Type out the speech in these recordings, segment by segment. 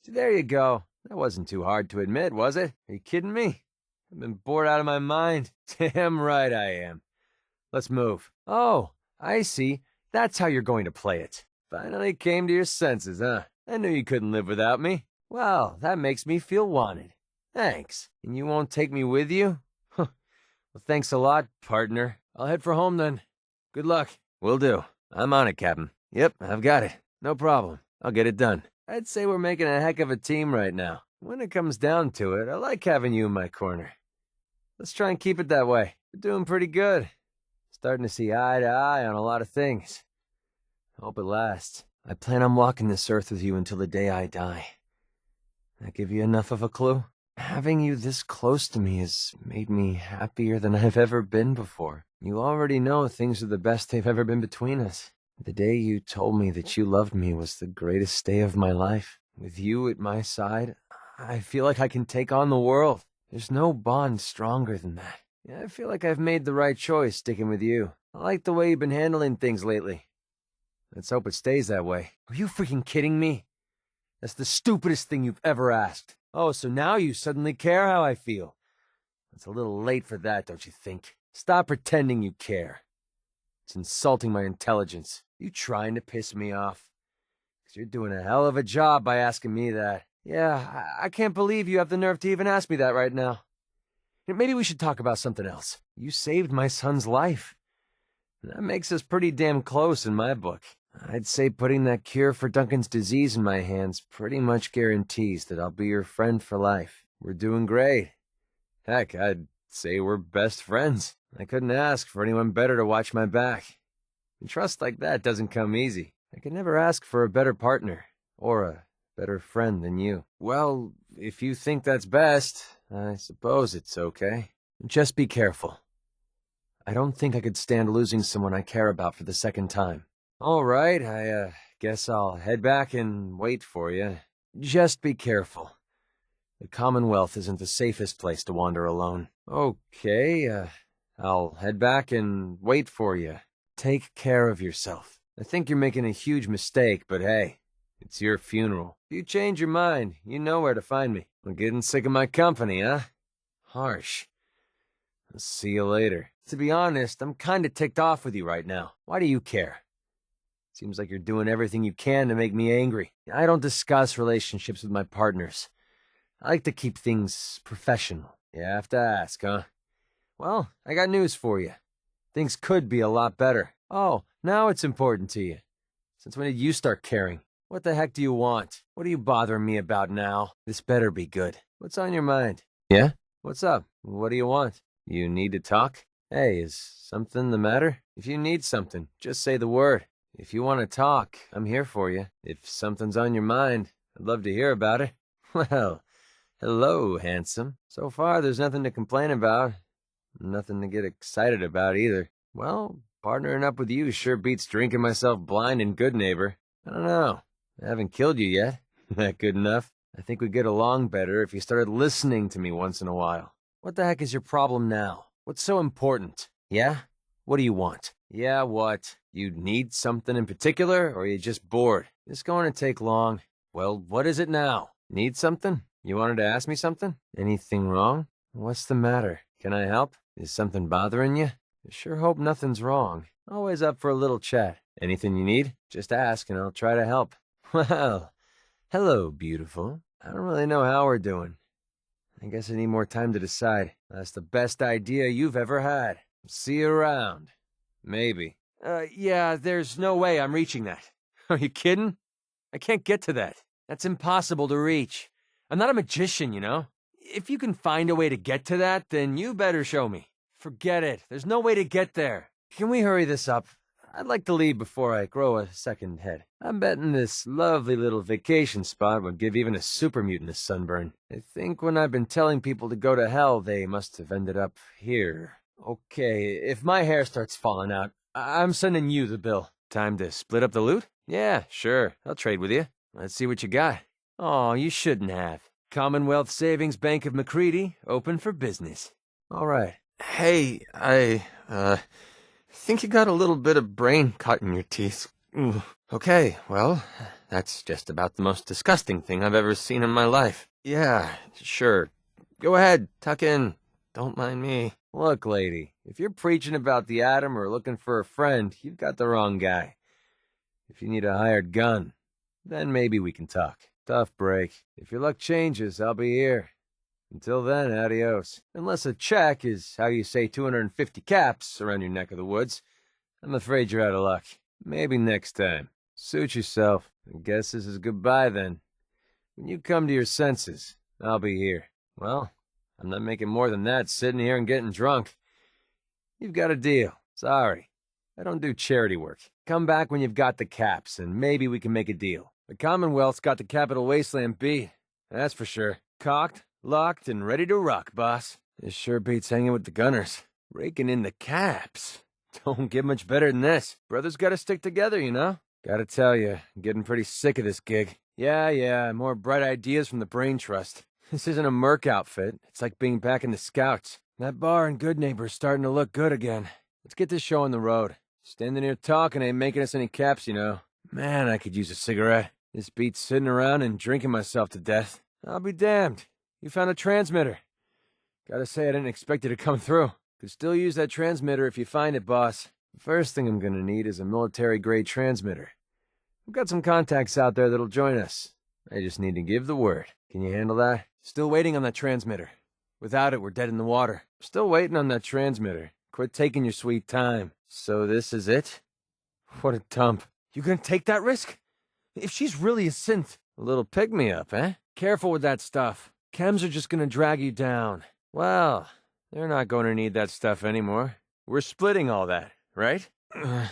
So there you go. That wasn't too hard to admit, was it? Are you kidding me? I've been bored out of my mind. Damn right I am. Let's move. Oh, I see. That's how you're going to play it. Finally came to your senses, huh? I knew you couldn't live without me. Well, that makes me feel wanted. Thanks. And you won't take me with you? Huh. Well, thanks a lot, partner. I'll head for home then. Good luck. Will do. I'm on it, Captain. Yep, I've got it. No problem. I'll get it done. I'd say we're making a heck of a team right now. When it comes down to it, I like having you in my corner. Let's try and keep it that way. We're doing pretty good. Starting to see eye to eye on a lot of things. Hope it lasts. I plan on walking this earth with you until the day I die. That give you enough of a clue? Having you this close to me has made me happier than I've ever been before. You already know things are the best they've ever been between us. The day you told me that you loved me was the greatest day of my life. With you at my side, I feel like I can take on the world. There's no bond stronger than that. Yeah, I feel like I've made the right choice sticking with you. I like the way you've been handling things lately. Let's hope it stays that way. Are you freaking kidding me? That's the stupidest thing you've ever asked. Oh, so now you suddenly care how I feel. It's a little late for that, don't you think? Stop pretending you care. It's insulting my intelligence. You trying to piss me off? 'Cause you're doing a hell of a job by asking me that. Yeah, I can't believe you have the nerve to even ask me that right now. Maybe we should talk about something else. You saved my son's life. That makes us pretty damn close in my book. I'd say putting that cure for Duncan's disease in my hands pretty much guarantees that I'll be your friend for life. We're doing great. Heck, I'd say we're best friends. I couldn't ask for anyone better to watch my back. And trust like that doesn't come easy. I could never ask for a better partner, or a better friend than you. Well, if you think that's best, I suppose it's okay. Just be careful. I don't think I could stand losing someone I care about for the second time. All right, I guess I'll head back and wait for you. Just be careful. The Commonwealth isn't the safest place to wander alone. Okay, I'll head back and wait for you. Take care of yourself. I think you're making a huge mistake, but hey, it's your funeral. If you change your mind, you know where to find me. I'm getting sick of my company, huh? Harsh. I'll see you later. To be honest, I'm kinda ticked off with you right now. Why do you care? Seems like you're doing everything you can to make me angry. I don't discuss relationships with my partners. I like to keep things professional. You have to ask, huh? Well, I got news for you. Things could be a lot better. Oh, now it's important to you. Since when did you start caring? What the heck do you want? What are you bothering me about now? This better be good. What's on your mind? Yeah? What's up? What do you want? You need to talk? Hey, is something the matter? If you need something, just say the word. If you want to talk, I'm here for you. If something's on your mind, I'd love to hear about it. Well, hello, handsome. So far, there's nothing to complain about. Nothing to get excited about either. Well, partnering up with you sure beats drinking myself blind in Good Neighbor. I don't know. I haven't killed you yet. That good enough? I think we'd get along better if you started listening to me once in a while. What the heck is your problem now? What's so important? Yeah? What do you want? Yeah, what? You need something in particular, or are you just bored? It's going to take long. Well, what is it now? Need something? You wanted to ask me something? Anything wrong? What's the matter? Can I help? Is something bothering you? I sure hope nothing's wrong. Always up for a little chat. Anything you need? Just ask and I'll try to help. Well, hello, beautiful. I don't really know how we're doing. I guess I need more time to decide. That's the best idea you've ever had. See you around. Maybe. Yeah, there's no way I'm reaching that. Are you kidding? I can't get to that. That's impossible to reach. I'm not a magician, you know? If you can find a way to get to that, then you better show me. Forget it. There's no way to get there. Can we hurry this up? I'd like to leave before I grow a second head. I'm betting this lovely little vacation spot would give even a super mutant a sunburn. I think when I've been telling people to go to hell, they must have ended up here. Okay, if my hair starts falling out, I'm sending you the bill. Time to split up the loot? Yeah, sure. I'll trade with you. Let's see what you got. Oh, you shouldn't have. Commonwealth Savings Bank of MacCready, open for business. All right. Hey, I think you got a little bit of brain caught in your teeth. Ooh. Okay, well, That's just about the most disgusting thing I've ever seen in my life. Yeah, sure. Go ahead, tuck in. Don't mind me. Look, lady, if you're preaching about the atom or looking for a friend, you've got the wrong guy. If you need a hired gun, then maybe we can talk. Tough break. If your luck changes, I'll be here. Until then, adios. Unless a check is how you say 250 caps around your neck of the woods, I'm afraid you're out of luck. Maybe next time. Suit yourself. I guess this is goodbye then. When you come to your senses, I'll be here. Well, I'm not making more than that sitting here and getting drunk. You've got a deal. Sorry. I don't do charity work. Come back when you've got the caps, and maybe we can make a deal. The Commonwealth's got the Capital Wasteland beat. That's for sure. Cocked, locked, and ready to rock, boss. This sure beats hanging with the gunners. Raking in the caps. Don't get much better than this. Brothers gotta stick together, you know? Gotta tell you, I'm getting pretty sick of this gig. Yeah, more bright ideas from the Brain Trust. This isn't a Merc outfit. It's like being back in the Scouts. That bar in Good Neighbor's starting to look good again. Let's get this show on the road. Standing here talking ain't making us any caps, you know. Man, I could use a cigarette. This beats sitting around and drinking myself to death. I'll be damned. You found a transmitter. Gotta say, I didn't expect it to come through. Could still use that transmitter if you find it, boss. The first thing I'm gonna need is a military-grade transmitter. We've got some contacts out there that'll join us. I just need to give the word. Can you handle that? Still waiting on that transmitter. Without it, we're dead in the water. Still waiting on that transmitter. Quit taking your sweet time. So this is it? What a dump. You gonna take that risk? If she's really a synth. A little pick-me-up, eh? Careful with that stuff. Chems are just gonna drag you down. Well, they're not going to need that stuff anymore. We're splitting all that, right? I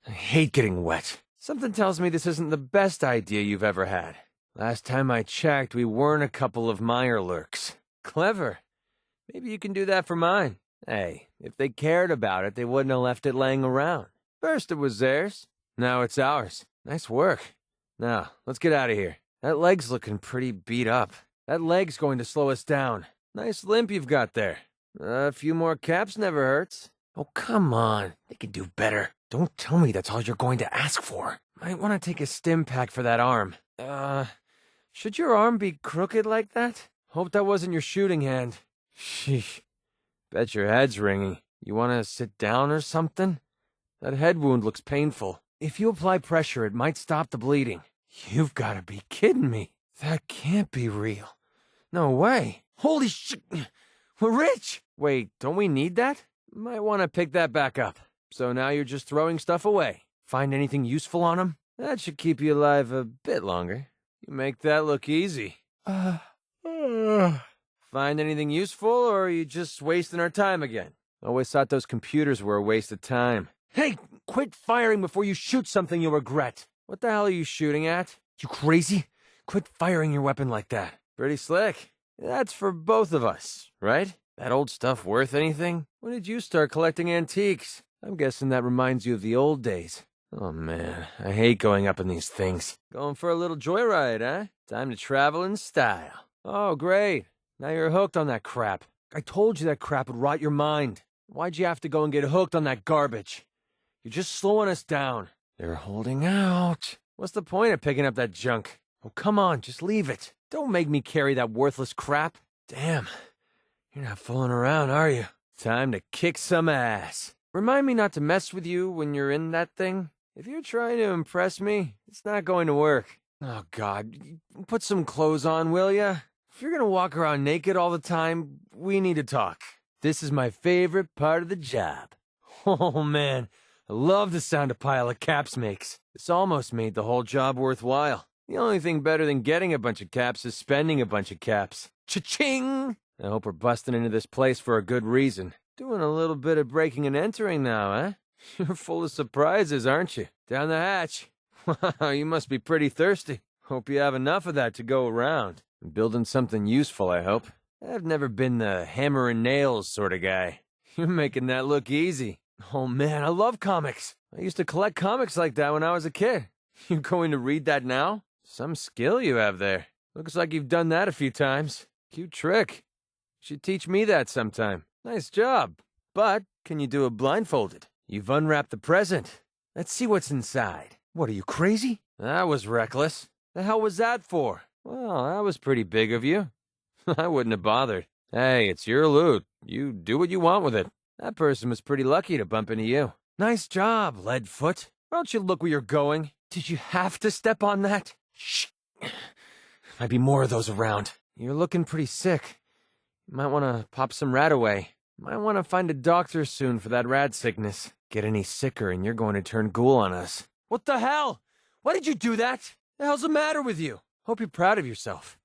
hate getting wet. Something tells me this isn't the best idea you've ever had. Last time I checked, we weren't a couple of Mirelurks. Clever. Maybe you can do that for mine. Hey, if they cared about it, they wouldn't have left it laying around. First it was theirs, now it's ours. Nice work. Now, let's get out of here. That leg's looking pretty beat up. That leg's going to slow us down. Nice limp you've got there. A few more caps never hurts. Oh, come on. They can do better. Don't tell me that's all you're going to ask for. Might want to take a stim pack for that arm. Should your arm be crooked like that? Hope that wasn't your shooting hand. Sheesh. Bet your head's ringing. You want to sit down or something? That head wound looks painful. If you apply pressure, it might stop the bleeding. You've got to be kidding me. That can't be real. No way. Holy shit. We're rich. Wait, don't we need that? Might want to pick that back up. So now you're just throwing stuff away. Find anything useful on him? That should keep you alive a bit longer. You make that look easy. Find anything useful, or are you just wasting our time again? Always thought those computers were a waste of time. Hey, quit firing before you shoot something you'll regret. What the hell are you shooting at? You crazy? Quit firing your weapon like that. Pretty slick. That's for both of us, right? That old stuff worth anything? When did you start collecting antiques? I'm guessing that reminds you of the old days. Oh man, I hate going up in these things. Going for a little joyride, huh? Time to travel in style. Oh, great. Now you're hooked on that crap. I told you that crap would rot your mind. Why'd you have to go and get hooked on that garbage? You're just slowing us down. They're holding out. What's the point of picking up that junk? Oh, come on, just leave it. Don't make me carry that worthless crap. Damn, you're not fooling around, are you? Time to kick some ass. Remind me not to mess with you when you're in that thing. If you're trying to impress me, it's not going to work. Oh, God, put some clothes on, will ya? If you're gonna walk around naked all the time, we need to talk. This is my favorite part of the job. Oh, man, I love the sound a pile of caps makes. This almost made the whole job worthwhile. The only thing better than getting a bunch of caps is spending a bunch of caps. Cha-ching! I hope we're busting into this place for a good reason. Doing a little bit of breaking and entering now, eh? You're full of surprises, aren't you? Down the hatch. Wow, you must be pretty thirsty. Hope you have enough of that to go around. Building something useful, I hope. I've never been the hammer and nails sort of guy. You're making that look easy. Oh man, I love comics. I used to collect comics like that when I was a kid. You going to read that now? Some skill you have there. Looks like you've done that a few times. Cute trick. Should teach me that sometime. Nice job. But can you do it blindfolded? You've unwrapped the present. Let's see what's inside. What, are you crazy? That was reckless. The hell was that for? Well, that was pretty big of you. I wouldn't have bothered. Hey, it's your loot. You do what you want with it. That person was pretty lucky to bump into you. Nice job, Leadfoot. Why don't you look where you're going? Did you have to step on that? Shh. Might be more of those around. You're looking pretty sick. You might want to pop some rat away. Might want to find a doctor soon for that rat sickness. Get any sicker and you're going to turn ghoul on us. What the hell? Why did you do that? The hell's the matter with you? Hope you're proud of yourself.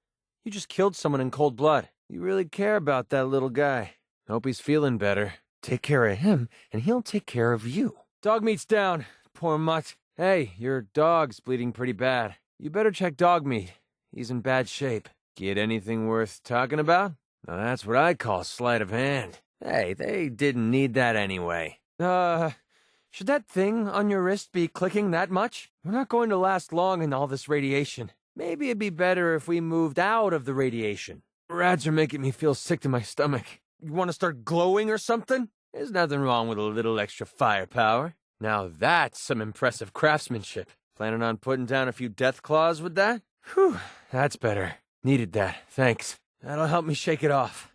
You just killed someone in cold blood. You really care about that little guy. Hope he's feeling better. Take care of him, and he'll take care of you. Dog meat's down. Poor mutt. Hey, your dog's bleeding pretty bad. You better check dog meat. He's in bad shape. Get anything worth talking about? Now that's what I call sleight of hand. Hey, they didn't need that anyway. Should that thing on your wrist be clicking that much? We're not going to last long in all this radiation. Maybe it'd be better if we moved out of the radiation. Rats are making me feel sick to my stomach. You want to start glowing or something? There's nothing wrong with a little extra firepower. Now that's some impressive craftsmanship. Planning on putting down a few death claws with that? Whew, that's better. Needed that, thanks. That'll help me shake it off.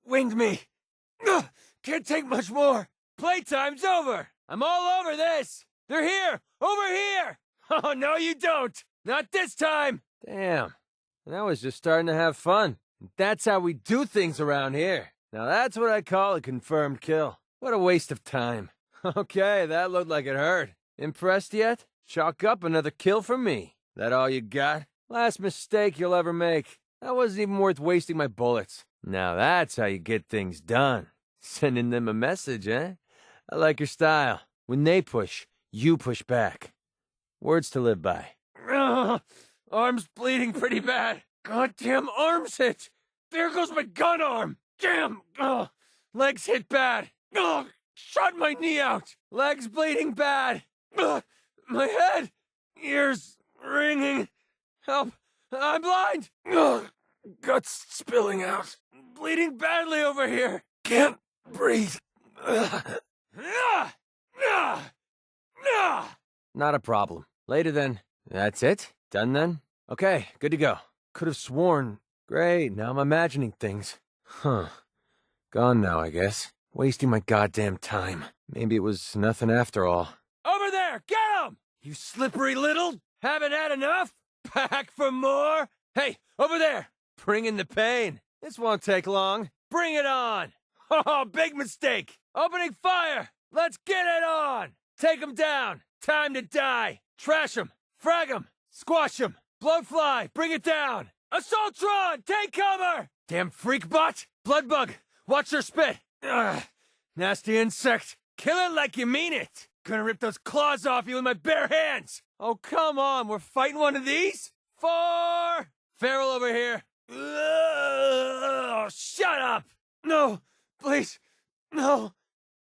Winged me. Can't take much more. Playtime's over. I'm all over this. They're here. Over here. Oh, no, you don't. Not this time. Damn. And I was just starting to have fun. That's how we do things around here. Now that's what I call a confirmed kill. What a waste of time. Okay, that looked like it hurt. Impressed yet? Chalk up another kill for me. That all you got? Last mistake you'll ever make. That wasn't even worth wasting my bullets. Now that's how you get things done. Sending them a message, eh? I like your style. When they push, you push back. Words to live by. Arm's bleeding pretty bad. Goddamn arm's hit. There goes my gun arm. Damn. Legs hit bad. Shot my knee out. Legs bleeding bad. My head. Ears ringing. Help. I'm blind. Guts spilling out. Bleeding badly over here. Can't breathe. Not a problem. Later then. That's it? Done then? Okay, good to go. Could have sworn. Great, now I'm imagining things. Huh. Gone now, I guess. Wasting my goddamn time. Maybe it was nothing after all. Over there! Get him! You slippery little... Haven't had enough? Back for more? Hey, over there! Bring in the pain. This won't take long. Bring it on! Oh, big mistake! Opening fire! Let's get it on! Take him down! Time to die! Trash him! Frag him! Squash him! Blowfly! Bring it down! Assaultron! Take cover! Damn freak bot! Bloodbug! Watch your spit! Ugh. Nasty insect! Kill it like you mean it! Gonna rip those claws off you with my bare hands! Oh, come on! We're fighting one of these? 4! Feral over here! Ugh. Shut up! No! Please! No!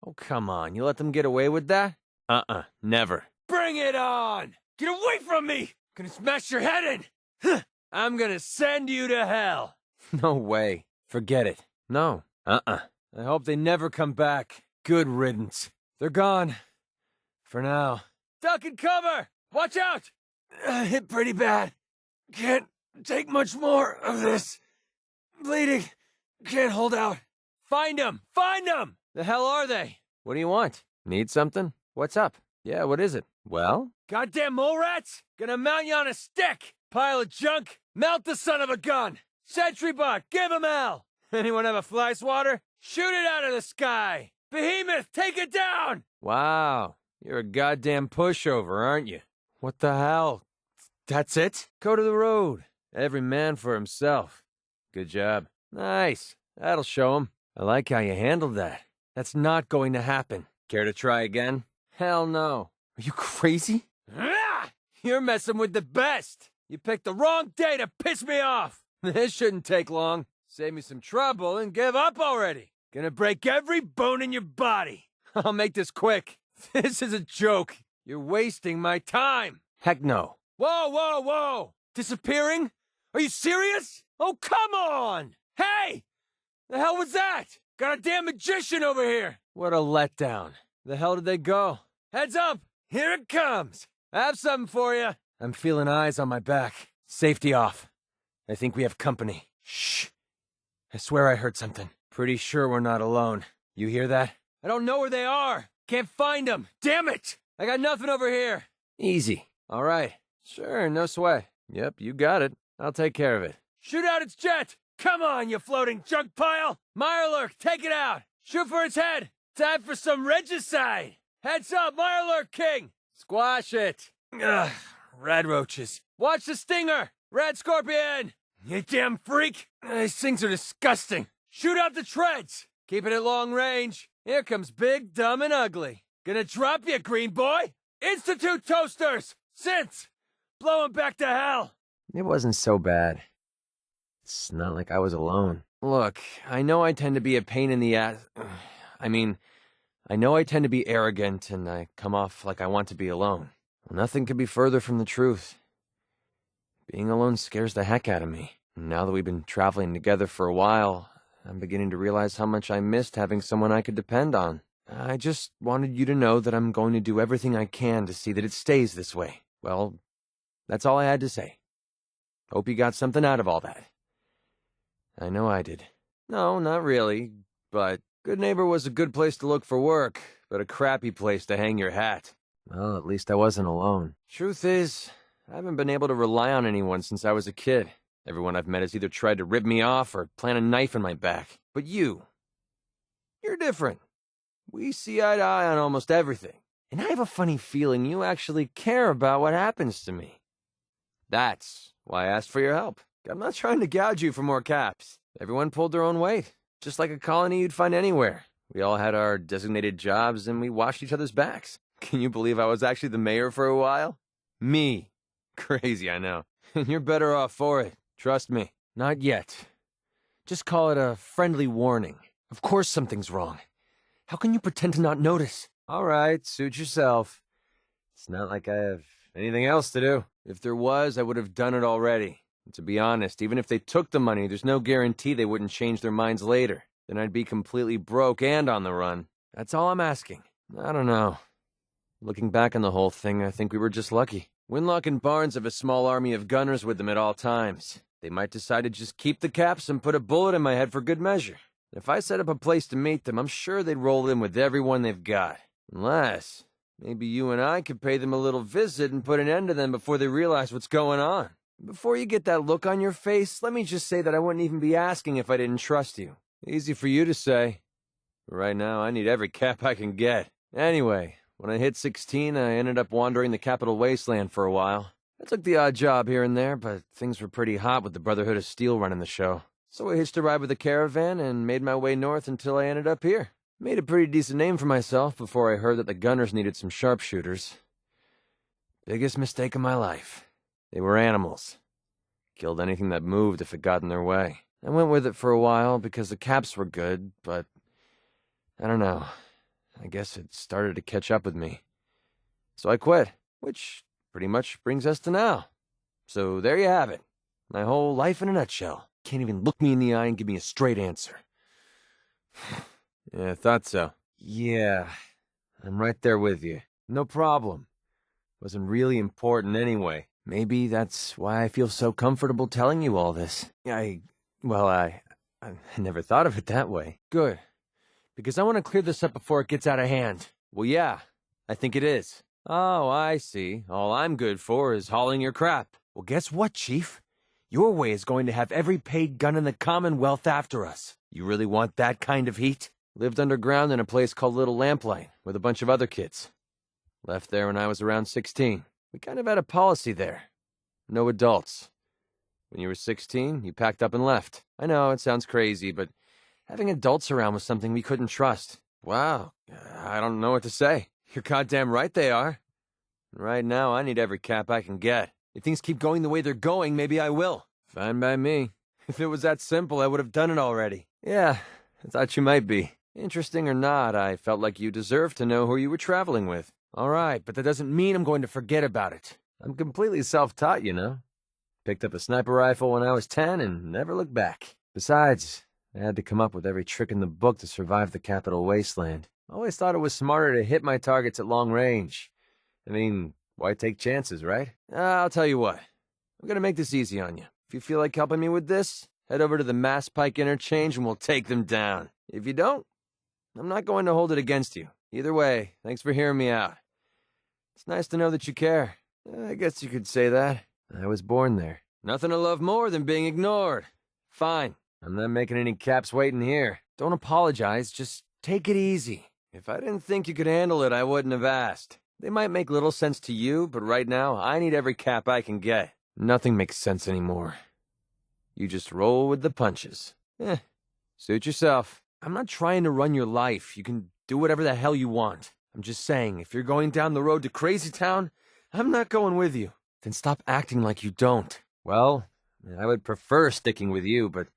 Oh, come on. You let them get away with that? Never. Bring it on! Get away from me! Gonna smash your head in! I'm gonna send you to hell! No way. Forget it. No. I hope they never come back. Good riddance. They're gone. For now. Duck and cover! Watch out! Hit pretty bad. Can't take much more of this. Bleeding. Can't hold out. Find them! Find them! The hell are they? What do you want? Need something? What's up? Yeah, what is it? Well? Goddamn mole rats! Gonna mount you on a stick! Pile of junk! Mount the son of a gun! Sentry bot, give him hell! Anyone have a fly swatter? Shoot it out of the sky! Behemoth, take it down! Wow, you're a goddamn pushover, aren't you? What the hell? That's it? Go to the road. Every man for himself. Good job. Nice. That'll show him. I like how you handled that. That's not going to happen. Care to try again? Hell no. Are you crazy? You're messing with the best. You picked the wrong day to piss me off. This shouldn't take long. Save me some trouble and give up already. Gonna break every bone in your body. I'll make this quick. This is a joke. You're wasting my time. Heck no. Whoa, whoa, whoa. Disappearing? Are you serious? Oh, come on. Hey! The hell was that? Got a damn magician over here. What a letdown. The hell did they go? Heads up! Here it comes! I have something for you. I'm feeling eyes on my back. Safety off. I think we have company. Shh. I swear I heard something. Pretty sure we're not alone. You hear that? I don't know where they are. Can't find them. Damn it! I got nothing over here. Easy. All right. Sure, no sweat. Yep, you got it. I'll take care of it. Shoot out its jet! Come on, you floating junk pile! Mirelurk, take it out! Shoot for its head! Time for some regicide! Heads up, Mirelurk King! Squash it! Ugh, red roaches. Watch the stinger! Red scorpion! You damn freak! These things are disgusting! Shoot out the treads! Keep it at long range. Here comes Big, Dumb, and Ugly. Gonna drop you, green boy! Institute toasters! Since! Blow him back to hell! It wasn't so bad. It's not like I was alone. Look, I know I tend to be a pain in the ass. I know I tend to be arrogant and I come off like I want to be alone. Well, nothing could be further from the truth. Being alone scares the heck out of me. Now that we've been traveling together for a while, I'm beginning to realize how much I missed having someone I could depend on. I just wanted you to know that I'm going to do everything I can to see that it stays this way. Well, that's all I had to say. Hope you got something out of all that. I know I did. No, not really, but Good Neighbor was a good place to look for work, but a crappy place to hang your hat. Well, at least I wasn't alone. Truth is, I haven't been able to rely on anyone since I was a kid. Everyone I've met has either tried to rip me off or plant a knife in my back. But you're different. We see eye to eye on almost everything. And I have a funny feeling you actually care about what happens to me. That's why I asked for your help. I'm not trying to gouge you for more caps. Everyone pulled their own weight, just like a colony you'd find anywhere. We all had our designated jobs and we watched each other's backs. Can you believe I was actually the mayor for a while? Me. Crazy, I know. And you're better off for it. Trust me. Not yet. Just call it a friendly warning. Of course something's wrong. How can you pretend to not notice? All right, suit yourself. It's not like I have anything else to do. If there was, I would have done it already. And to be honest, even if they took the money, there's no guarantee they wouldn't change their minds later. Then I'd be completely broke and on the run. That's all I'm asking. I don't know. Looking back on the whole thing, I think we were just lucky. Winlock and Barnes have a small army of gunners with them at all times. They might decide to just keep the caps and put a bullet in my head for good measure. If I set up a place to meet them, I'm sure they'd roll in with everyone they've got. Unless, maybe you and I could pay them a little visit and put an end to them before they realize what's going on. Before you get that look on your face, let me just say that I wouldn't even be asking if I didn't trust you. Easy for you to say. But right now, I need every cap I can get. Anyway, when I hit 16, I ended up wandering the Capital Wasteland for a while. I took the odd job here and there, but things were pretty hot with the Brotherhood of Steel running the show. So I hitched a ride with a caravan and made my way north until I ended up here. Made a pretty decent name for myself before I heard that the gunners needed some sharpshooters. Biggest mistake of my life. They were animals. Killed anything that moved if it got in their way. I went with it for a while because the caps were good, but I don't know. I guess it started to catch up with me. So I quit, which pretty much brings us to now. So there you have it. My whole life in a nutshell. Can't even look me in the eye and give me a straight answer. Yeah, I thought so. Yeah, I'm right there with you. No problem. Wasn't really important anyway. Maybe that's why I feel so comfortable telling you all this. I never thought of it that way. Good. Because I want to clear this up before it gets out of hand. Well, yeah, I think it is. Oh, I see. All I'm good for is hauling your crap. Well, guess what, Chief? Your way is going to have every paid gun in the Commonwealth after us. You really want that kind of heat? Lived underground in a place called Little Lamplight with a bunch of other kids. Left there when I was around 16. We kind of had a policy there. No adults. When you were 16, you packed up and left. I know, it sounds crazy, but having adults around was something we couldn't trust. Wow, I don't know what to say. You're goddamn right they are. Right now, I need every cap I can get. If things keep going the way they're going, maybe I will. Fine by me. If it was that simple, I would have done it already. Yeah, I thought you might be. Interesting or not, I felt like you deserved to know who you were traveling with. All right, but that doesn't mean I'm going to forget about it. I'm completely self-taught, you know. Picked up a sniper rifle when I was 10 and never looked back. Besides, I had to come up with every trick in the book to survive the Capital Wasteland. I always thought it was smarter to hit my targets at long range. I mean, why take chances, right? I'll tell you what. I'm gonna make this easy on you. If you feel like helping me with this, head over to the Mass Pike interchange and we'll take them down. If you don't, I'm not going to hold it against you. Either way, thanks for hearing me out. It's nice to know that you care. I guess you could say that. I was born there. Nothing to love more than being ignored. Fine. I'm not making any caps waiting here. Don't apologize, just take it easy. If I didn't think you could handle it, I wouldn't have asked. They might make little sense to you, but right now, I need every cap I can get. Nothing makes sense anymore. You just roll with the punches. Suit yourself. I'm not trying to run your life. You can do whatever the hell you want. I'm just saying, if you're going down the road to Crazy Town, I'm not going with you. Then stop acting like you don't. Well, I would prefer sticking with you, but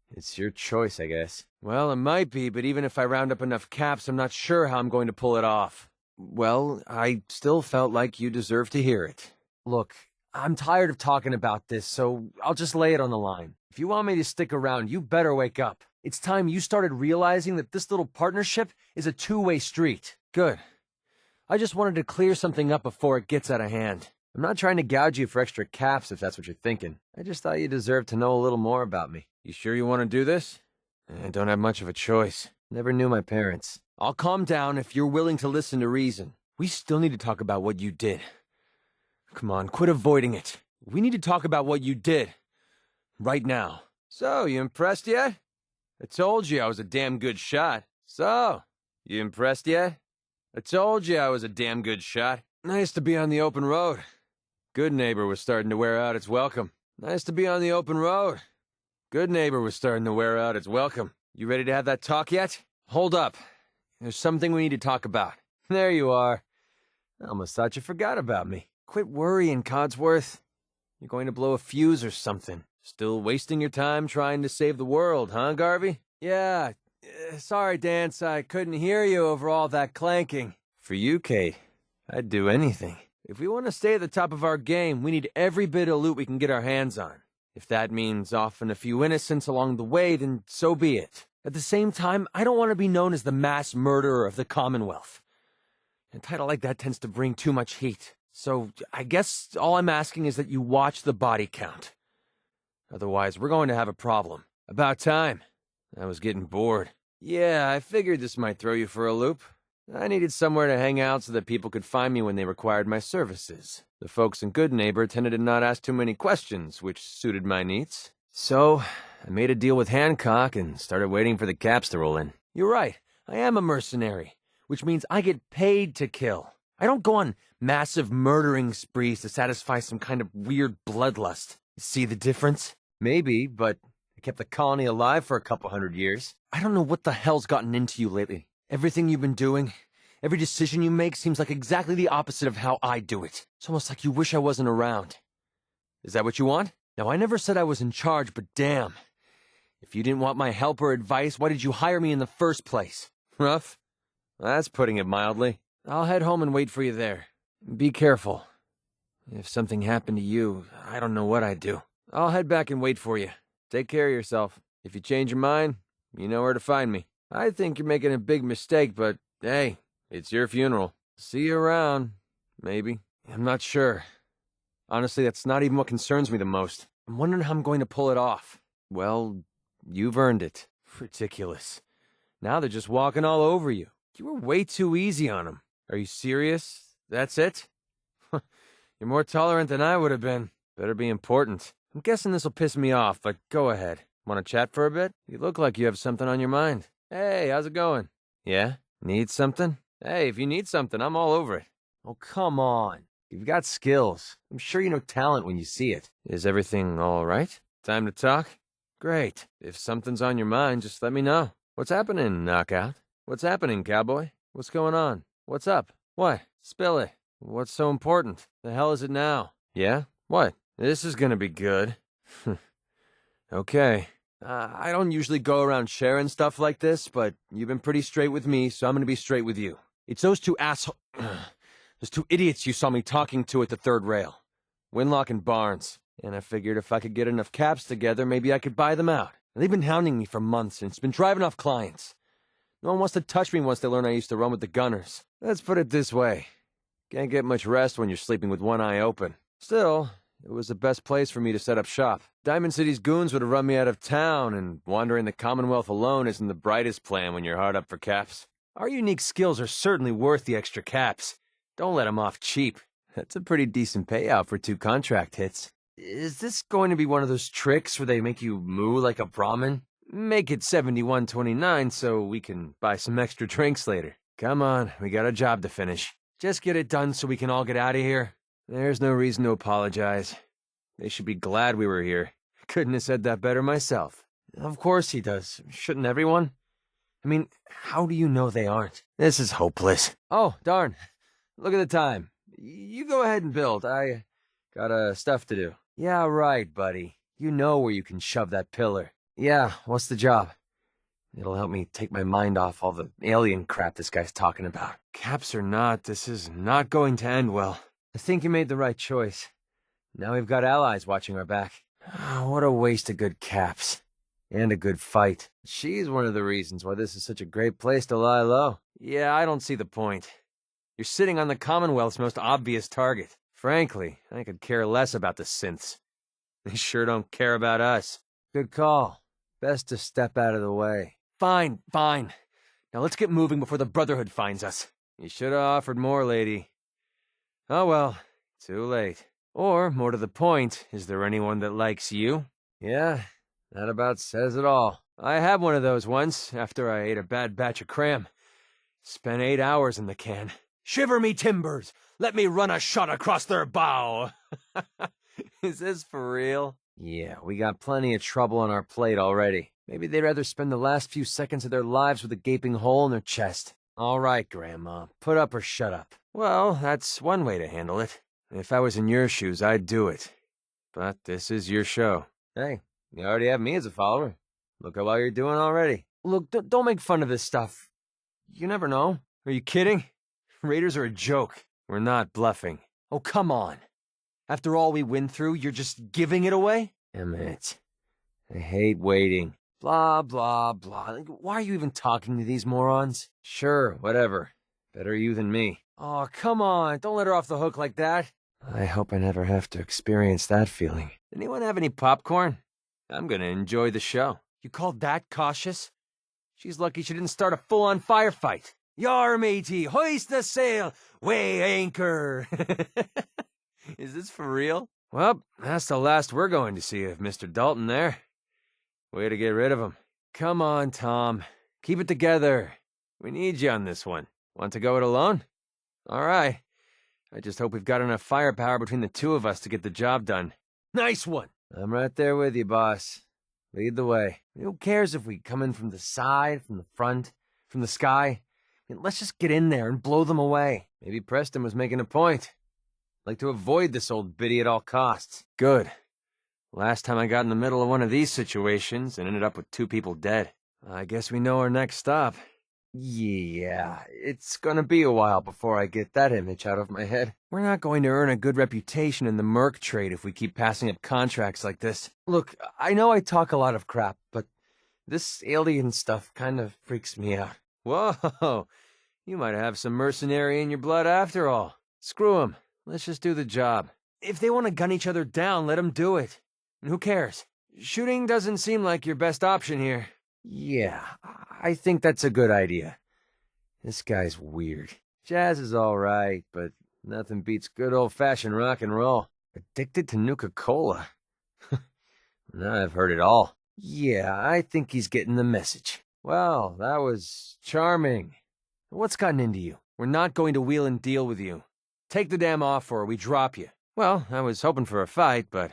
it's your choice, I guess. Well, it might be, but even if I round up enough caps, I'm not sure how I'm going to pull it off. Well, I still felt like you deserved to hear it. Look, I'm tired of talking about this, so I'll just lay it on the line. If you want me to stick around, you better wake up. It's time you started realizing that this little partnership is a two-way street. Good. I just wanted to clear something up before it gets out of hand. I'm not trying to gouge you for extra caps if that's what you're thinking. I just thought you deserved to know a little more about me. You sure you want to do this? I don't have much of a choice. Never knew my parents. I'll calm down if you're willing to listen to reason. We still need to talk about what you did. Come on, quit avoiding it. We need to talk about what you did. Right now. So, you impressed yet? I told you I was a damn good shot. So, you impressed yet? I told you I was a damn good shot. Nice to be on the open road. Good Neighbor was starting to wear out its welcome. Nice to be on the open road. Good Neighbor was starting to wear out its welcome. You ready to have that talk yet? Hold up. There's something we need to talk about. There you are. I almost thought you forgot about me. Quit worrying, Codsworth. You're going to blow a fuse or something. Still wasting your time trying to save the world, huh, Garvey? Yeah. Sorry, Dance, I couldn't hear you over all that clanking. For you, Kate, I'd do anything. If we want to stay at the top of our game, we need every bit of loot we can get our hands on. If that means offing a few innocents along the way, then so be it. At the same time, I don't want to be known as the mass murderer of the Commonwealth. A title like that tends to bring too much heat. So I guess all I'm asking is that you watch the body count. Otherwise, we're going to have a problem. About time. I was getting bored. Yeah, I figured this might throw you for a loop. I needed somewhere to hang out so that people could find me when they required my services. The folks in Good Neighbor tended to not ask too many questions, which suited my needs. So, I made a deal with Hancock and started waiting for the caps to roll in. You're right, I am a mercenary, which means I get paid to kill. I don't go on massive murdering sprees to satisfy some kind of weird bloodlust. See the difference? Maybe, but I kept the colony alive for a couple 100 years. I don't know what the hell's gotten into you lately. Everything you've been doing, every decision you make seems like exactly the opposite of how I do it. It's almost like you wish I wasn't around. Is that what you want? Now, I never said I was in charge, but damn. If you didn't want my help or advice, why did you hire me in the first place? Rough? That's putting it mildly. I'll head home and wait for you there. Be careful. If something happened to you, I don't know what I'd do. I'll head back and wait for you. Take care of yourself. If you change your mind, you know where to find me. I think you're making a big mistake, but hey, it's your funeral. See you around, maybe. I'm not sure. Honestly, that's not even what concerns me the most. I'm wondering how I'm going to pull it off. Well, you've earned it. Ridiculous. Now they're just walking all over you. You were way too easy on them. Are you serious? That's it? You're more tolerant than I would have been. Better be important. I'm guessing this'll piss me off, but go ahead. Want to chat for a bit? You look like you have something on your mind. Hey, how's it going? Yeah? Need something? Hey, if you need something, I'm all over it. Oh, come on. You've got skills. I'm sure you know talent when you see it. Is everything all right? Time to talk? Great. If something's on your mind, just let me know. What's happening, Knockout? What's happening, Cowboy? What's going on? What's up? What? Spill it. What's so important? The hell is it now? Yeah? What? This is gonna be good. Okay. I don't usually go around sharing stuff like this, but you've been pretty straight with me, so I'm gonna be straight with you. It's those two those two idiots you saw me talking to at the third rail. Winlock and Barnes. And I figured if I could get enough caps together, maybe I could buy them out. And they've been hounding me for months, and it's been driving off clients. No one wants to touch me once they learn I used to run with the gunners. Let's put it this way. Can't get much rest when you're sleeping with one eye open. Still, it was the best place for me to set up shop. Diamond City's goons would have run me out of town, and wandering the Commonwealth alone isn't the brightest plan when you're hard up for caps. Our unique skills are certainly worth the extra caps. Don't let them off cheap. That's a pretty decent payout for 2 contract hits. Is this going to be one of those tricks where they make you moo like a Brahmin? Make it 71.29 so we can buy some extra drinks later. Come on, we got a job to finish. Just get it done so we can all get out of here. There's no reason to apologize. They should be glad we were here. Couldn't have said that better myself. Of course he does. Shouldn't everyone? I mean, how do you know they aren't? This is hopeless. Oh, darn. Look at the time. You go ahead and build. I got stuff to do. Yeah, right, buddy. You know where you can shove that pillar. Yeah, what's the job? It'll help me take my mind off all the alien crap this guy's talking about. Caps or not, this is not going to end well. I think you made the right choice. Now we've got allies watching our back. What a waste of good caps. And a good fight. She's one of the reasons why this is such a great place to lie low. Yeah, I don't see the point. You're sitting on the Commonwealth's most obvious target. Frankly, I could care less about the synths. They sure don't care about us. Good call. Best to step out of the way. Fine, fine. Now let's get moving before the Brotherhood finds us. You should have offered more, lady. Oh well, too late. Or, more to the point, is there anyone that likes you? Yeah, that about says it all. I had one of those once, after I ate a bad batch of cram. Spent 8 hours in the can. Shiver me timbers! Let me run a shot across their bow! Is this for real? Yeah, we got plenty of trouble on our plate already. Maybe they'd rather spend the last few seconds of their lives with a gaping hole in their chest. All right, Grandma, put up or shut up. Well, that's one way to handle it. If I was in your shoes, I'd do it. But this is your show. Hey, you already have me as a follower. Look how well you're doing already. Look, don't make fun of this stuff. You never know. Are you kidding? Raiders are a joke. We're not bluffing. Oh, come on. After all we went through, you're just giving it away? Damn it. I hate waiting. Blah, blah, blah. Why are you even talking to these morons? Sure, whatever. Better you than me. Oh, come on. Don't let her off the hook like that. I hope I never have to experience that feeling. Anyone have any popcorn? I'm gonna enjoy the show. You called that cautious? She's lucky she didn't start a full-on firefight. Yar, matey, hoist the sail, weigh anchor. Is this for real? Well, that's the last we're going to see of Mr. Dalton there. Way to get rid of him. Come on, Tom. Keep it together. We need you on this one. Want to go it alone? All right. I just hope we've got enough firepower between the two of us to get the job done. Nice one! I'm right there with you, boss. Lead the way. Who cares if we come in from the side, from the front, from the sky? I mean, let's just get in there and blow them away. Maybe Preston was making a point. Like to avoid this old biddy at all costs. Good. Last time I got in the middle of one of these situations and ended up with 2 people dead. I guess we know our next stop. Yeah, it's gonna be a while before I get that image out of my head. We're not going to earn a good reputation in the merc trade if we keep passing up contracts like this. Look, I know I talk a lot of crap, but this alien stuff kind of freaks me out. Whoa, you might have some mercenary in your blood after all. Screw 'em. Let's just do the job. If they want to gun each other down, let them do it. And who cares? Shooting doesn't seem like your best option here. Yeah, I think that's a good idea. This guy's weird. Jazz is all right, but nothing beats good old-fashioned rock and roll. Addicted to Nuka-Cola. Now I've heard it all. Yeah, I think he's getting the message. Well, that was charming. What's gotten into you? We're not going to wheel and deal with you. Take the damn offer or we drop you. Well, I was hoping for a fight, but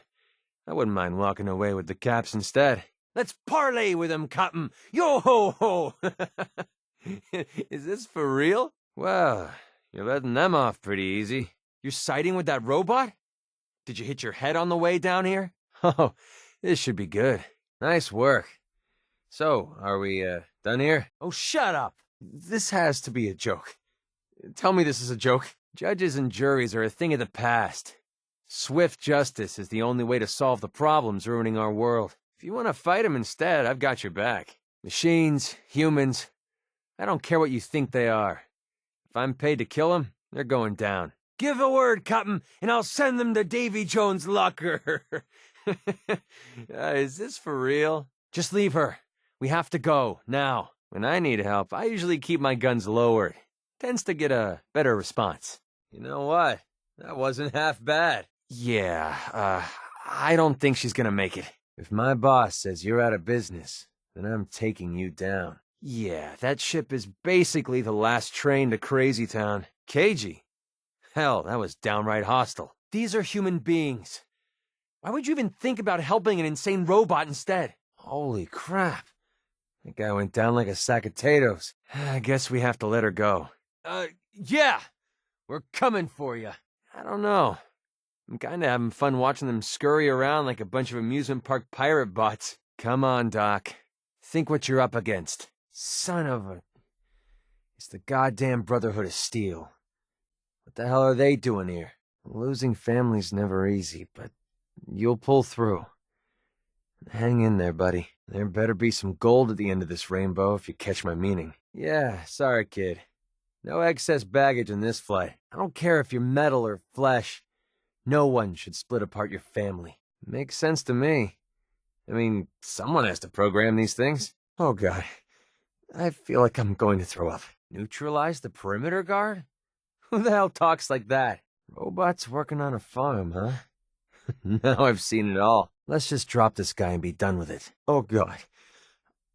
I wouldn't mind walking away with the caps instead. Let's parley with him, Captain. Yo-ho-ho! Is this for real? Well, you're letting them off pretty easy. You're siding with that robot? Did you hit your head on the way down here? Oh, this should be good. Nice work. So, are we, done here? Oh, shut up! This has to be a joke. Tell me this is a joke. Judges and juries are a thing of the past. Swift justice is the only way to solve the problems ruining our world. If you want to fight them instead, I've got your back. Machines, humans, I don't care what you think they are. If I'm paid to kill them, they're going down. Give a word, Captain, and I'll send them to Davy Jones' locker. Is this for real? Just leave her. We have to go, now. When I need help, I usually keep my guns lowered. Tends to get a better response. You know what? That wasn't half bad. Yeah, I don't think she's gonna make it. If my boss says you're out of business, then I'm taking you down. Yeah, that ship is basically the last train to Crazy Town. Cagey? Hell, that was downright hostile. These are human beings. Why would you even think about helping an insane robot instead? Holy crap. That guy went down like a sack of potatoes. I guess we have to let her go. Yeah! We're coming for you. I don't know. I'm kinda having fun watching them scurry around like a bunch of amusement park pirate bots. Come on, Doc. Think what you're up against. Son of a... It's the goddamn Brotherhood of Steel. What the hell are they doing here? Losing family's never easy, but you'll pull through. Hang in there, buddy. There better be some gold at the end of this rainbow, if you catch my meaning. Yeah, sorry, kid. No excess baggage in this flight. I don't care if you're metal or flesh. No one should split apart your family. Makes sense to me. I mean, someone has to program these things. Oh, God. I feel like I'm going to throw up. Neutralize the perimeter guard? Who the hell talks like that? Robots working on a farm, huh? Now I've seen it all. Let's just drop this guy and be done with it. Oh, God.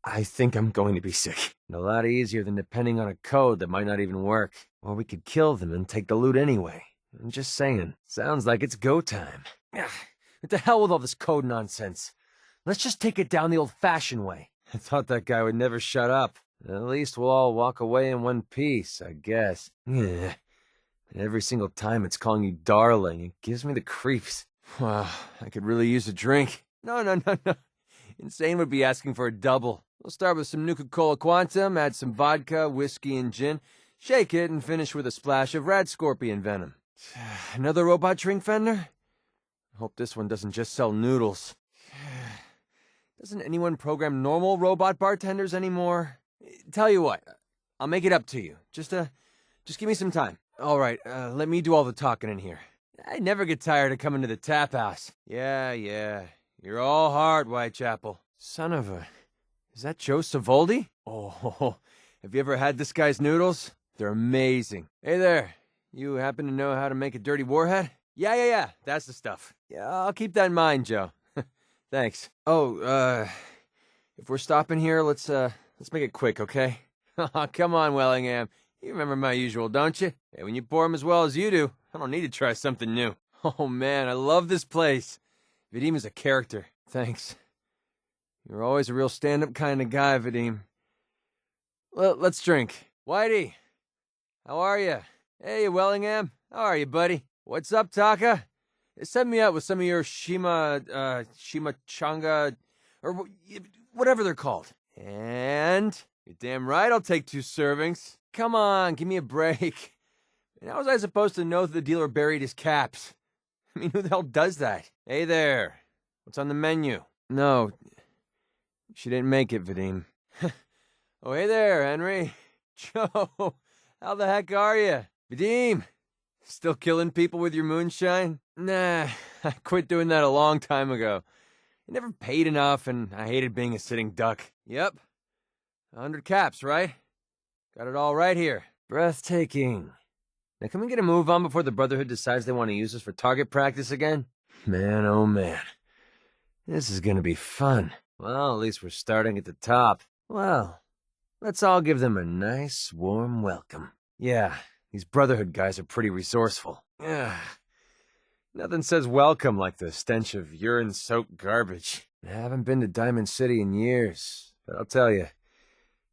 I think I'm going to be sick. A lot easier than depending on a code that might not even work. Or we could kill them and take the loot anyway. I'm just saying. Sounds like it's go time. What the hell with all this code nonsense? Let's just take it down the old-fashioned way. I thought that guy would never shut up. At least we'll all walk away in one piece, I guess. Yeah. Every single time it's calling you darling, it gives me the creeps. Wow, I could really use a drink. No. Insane would be asking for a double. We'll start with some Nuka-Cola Quantum, add some vodka, whiskey, and gin, shake it, and finish with a splash of Rad Scorpion venom. Another robot drink vendor? Hope this one doesn't just sell noodles. Doesn't anyone program normal robot bartenders anymore? Tell you what, I'll make it up to you. Just give me some time. All right, let me do all the talking in here. I never get tired of coming to the tap house. Yeah. You're all hard, Whitechapel. Son of a... Is that Joe Savoldi? Oh, have you ever had this guy's noodles? They're amazing. Hey there, you happen to know how to make a dirty warhead? Yeah, that's the stuff. Yeah, I'll keep that in mind, Joe. Thanks. Oh, if we're stopping here, let's make it quick, okay? Come on, Wellingham. You remember my usual, don't you? Hey, when you pour them as well as you do, I don't need to try something new. Oh, man, I love this place. Vadim is a character. Thanks. You're always a real stand-up kind of guy, Vadim. Well, let's drink. Whitey, how are you? Hey, Wellingham, how are you, buddy? What's up, Taka? Set me up with some of your Shimachanga, or whatever they're called. And you're damn right I'll take 2 servings. Come on, give me a break. And how was I supposed to know that the dealer buried his caps? I mean, who the hell does that? Hey there, what's on the menu? No, she didn't make it, Vadim. Oh, hey there, Henry. Joe, how the heck are you? Vadim, still killing people with your moonshine? Nah, I quit doing that a long time ago. It never paid enough, and I hated being a sitting duck. Yep, 100 caps, right? Got it all right here. Breathtaking. Now, can we get a move on before the Brotherhood decides they want to use us for target practice again? Man, oh man. This is gonna be fun. Well, at least we're starting at the top. Well, let's all give them a nice, warm welcome. Yeah, these Brotherhood guys are pretty resourceful. Nothing says welcome like the stench of urine-soaked garbage. I haven't been to Diamond City in years, but I'll tell you,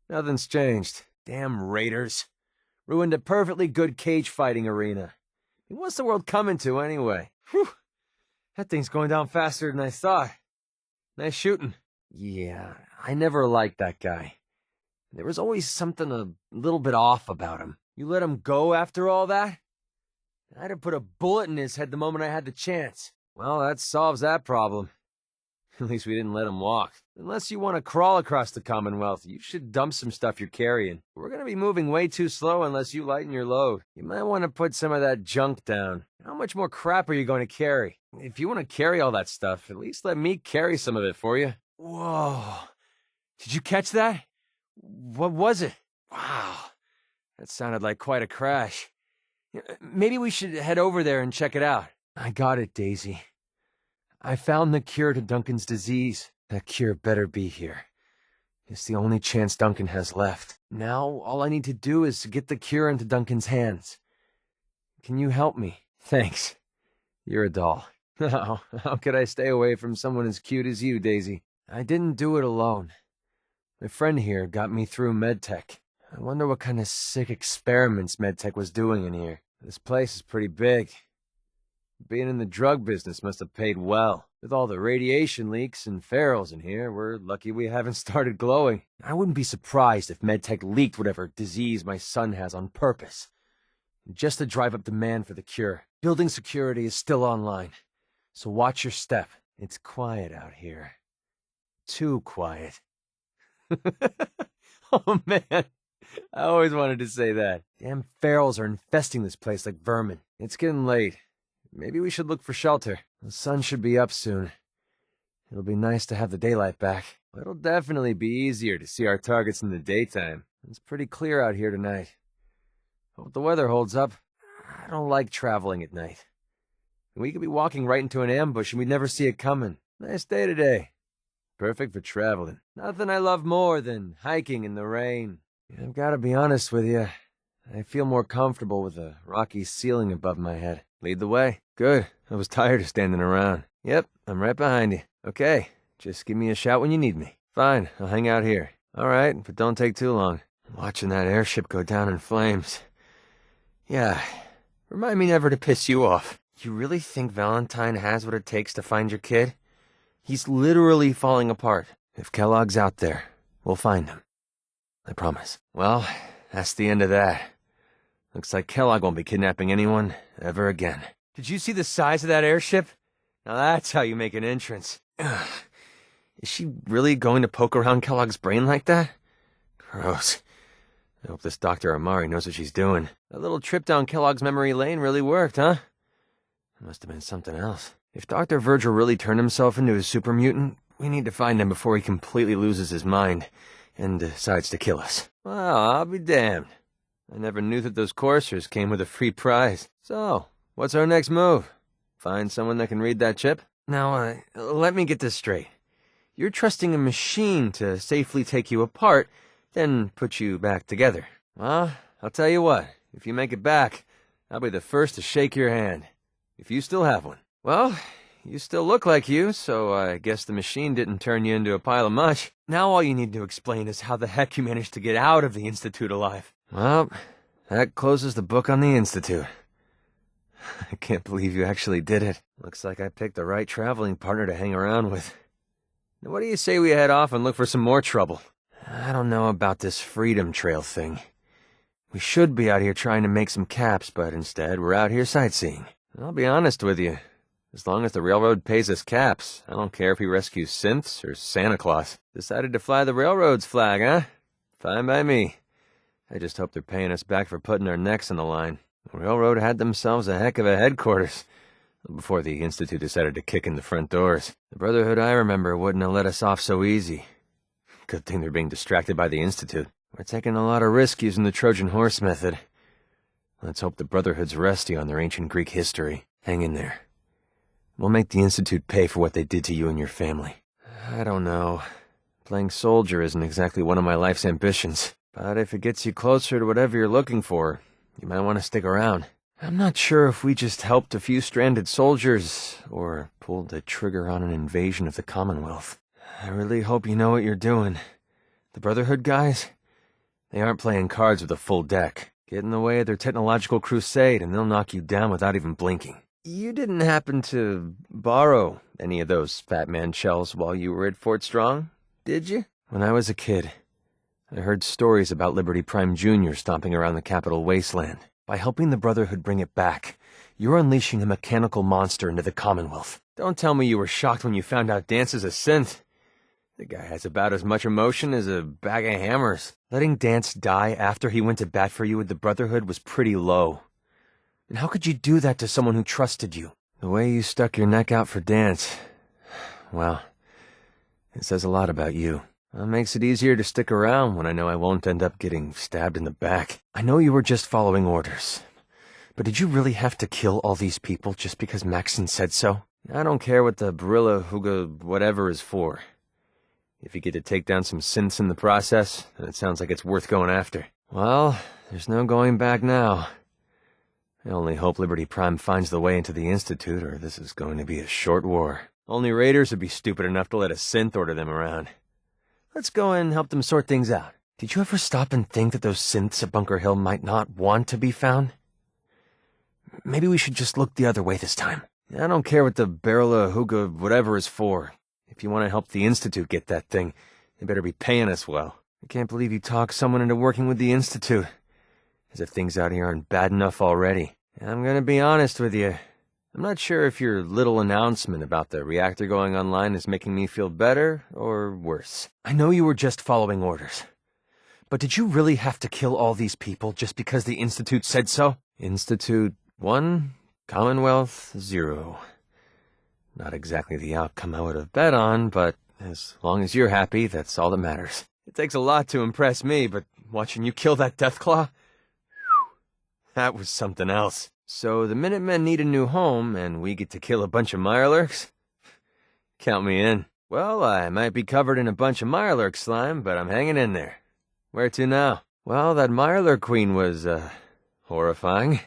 nothing's changed. Damn raiders. Ruined a perfectly good cage fighting arena. I mean, what's the world coming to, anyway? Whew. That thing's going down faster than I thought. Nice shooting. Yeah, I never liked that guy. There was always something a little bit off about him. You let him go after all that? I'd have put a bullet in his head the moment I had the chance. Well, that solves that problem. At least we didn't let him walk. Unless you want to crawl across the Commonwealth, you should dump some stuff you're carrying. We're going to be moving way too slow unless you lighten your load. You might want to put some of that junk down. How much more crap are you going to carry? If you want to carry all that stuff, at least let me carry some of it for you. Whoa. Did you catch that? What was it? Wow. That sounded like quite a crash. Maybe we should head over there and check it out. I got it, Daisy. I found the cure to Duncan's disease. That cure better be here. It's the only chance Duncan has left. Now, all I need to do is get the cure into Duncan's hands. Can you help me? Thanks. You're a doll. How could I stay away from someone as cute as you, Daisy? I didn't do it alone. My friend here got me through MedTech. I wonder what kind of sick experiments MedTech was doing in here. This place is pretty big. Being in the drug business must have paid well. With all the radiation leaks and ferals in here, we're lucky we haven't started glowing. I wouldn't be surprised if MedTech leaked whatever disease my son has on purpose. Just to drive up demand for the cure. Building security is still online. So watch your step. It's quiet out here. Too quiet. Oh man, I always wanted to say that. Damn ferals are infesting this place like vermin. It's getting late. Maybe we should look for shelter. The sun should be up soon. It'll be nice to have the daylight back. It'll definitely be easier to see our targets in the daytime. It's pretty clear out here tonight. Hope the weather holds up. I don't like traveling at night. We could be walking right into an ambush and we'd never see it coming. Nice day today. Perfect for traveling. Nothing I love more than hiking in the rain. I've got to be honest with you. I feel more comfortable with a rocky ceiling above my head. Lead the way. Good. I was tired of standing around. Yep, I'm right behind you. Okay, just give me a shout when you need me. Fine, I'll hang out here. All right, but don't take too long. Watching that airship go down in flames. Yeah, remind me never to piss you off. You really think Valentine has what it takes to find your kid? He's literally falling apart. If Kellogg's out there, we'll find him. I promise. Well, that's the end of that. Looks like Kellogg won't be kidnapping anyone ever again. Did you see the size of that airship? Now that's how you make an entrance. Ugh. Is she really going to poke around Kellogg's brain like that? Gross. I hope this Dr. Amari knows what she's doing. That little trip down Kellogg's memory lane really worked, huh? It must have been something else. If Dr. Virgil really turned himself into a super mutant, we need to find him before he completely loses his mind and decides to kill us. Well, I'll be damned. I never knew that those coursers came with a free prize. So, what's our next move? Find someone that can read that chip? Now, let me get this straight. You're trusting a machine to safely take you apart, then put you back together. Well, I'll tell you what. If you make it back, I'll be the first to shake your hand. If you still have one. Well, you still look like you, so I guess the machine didn't turn you into a pile of mush. Now all you need to explain is how the heck you managed to get out of the Institute alive. Well, that closes the book on the Institute. I can't believe you actually did it. Looks like I picked the right traveling partner to hang around with. Now, what do you say we head off and look for some more trouble? I don't know about this Freedom Trail thing. We should be out here trying to make some caps, but instead we're out here sightseeing. I'll be honest with you. As long as the railroad pays us caps, I don't care if we rescue synths or Santa Claus. Decided to fly the railroad's flag, huh? Fine by me. I just hope they're paying us back for putting our necks on the line. The railroad had themselves a heck of a headquarters before the Institute decided to kick in the front doors. The Brotherhood I remember wouldn't have let us off so easy. Good thing they're being distracted by the Institute. We're taking a lot of risk using the Trojan horse method. Let's hope the Brotherhood's rusty on their ancient Greek history. Hang in there. We'll make the Institute pay for what they did to you and your family. I don't know. Playing soldier isn't exactly one of my life's ambitions. But if it gets you closer to whatever you're looking for, you might want to stick around. I'm not sure if we just helped a few stranded soldiers, or pulled the trigger on an invasion of the Commonwealth. I really hope you know what you're doing. The Brotherhood guys? They aren't playing cards with a full deck. Get in the way of their technological crusade, and they'll knock you down without even blinking. You didn't happen to borrow any of those Fat Man shells while you were at Fort Strong, did you? When I was a kid, I heard stories about Liberty Prime Jr. stomping around the capital wasteland. By helping the Brotherhood bring it back, you're unleashing a mechanical monster into the Commonwealth. Don't tell me you were shocked when you found out Dance is a synth. The guy has about as much emotion as a bag of hammers. Letting Dance die after he went to bat for you with the Brotherhood was pretty low. And how could you do that to someone who trusted you? The way you stuck your neck out for Dance, well, it says a lot about you. It makes it easier to stick around when I know I won't end up getting stabbed in the back. I know you were just following orders, but did you really have to kill all these people just because Maxon said so? I don't care what the Barilla Hooga whatever is for. If you get to take down some synths in the process, then it sounds like it's worth going after. Well, there's no going back now. I only hope Liberty Prime finds the way into the Institute, or this is going to be a short war. Only raiders would be stupid enough to let a synth order them around. Let's go and help them sort things out. Did you ever stop and think that those synths at Bunker Hill might not want to be found? Maybe we should just look the other way this time. I don't care what the Barilla Hooga whatever is for. If you want to help the Institute get that thing, they better be paying us well. I can't believe you talked someone into working with the Institute. As if things out here aren't bad enough already. I'm gonna be honest with you. I'm not sure if your little announcement about the reactor going online is making me feel better or worse. I know you were just following orders. But did you really have to kill all these people just because the Institute said so? Institute 1, Commonwealth 0. Not exactly the outcome I would have bet on, but as long as you're happy, that's all that matters. It takes a lot to impress me, but watching you kill that Deathclaw, that was something else. So the Minutemen need a new home, and we get to kill a bunch of Mirelurks? Count me in. Well, I might be covered in a bunch of Mirelurk slime, but I'm hanging in there. Where to now? Well, that Mirelurk queen was, horrifying.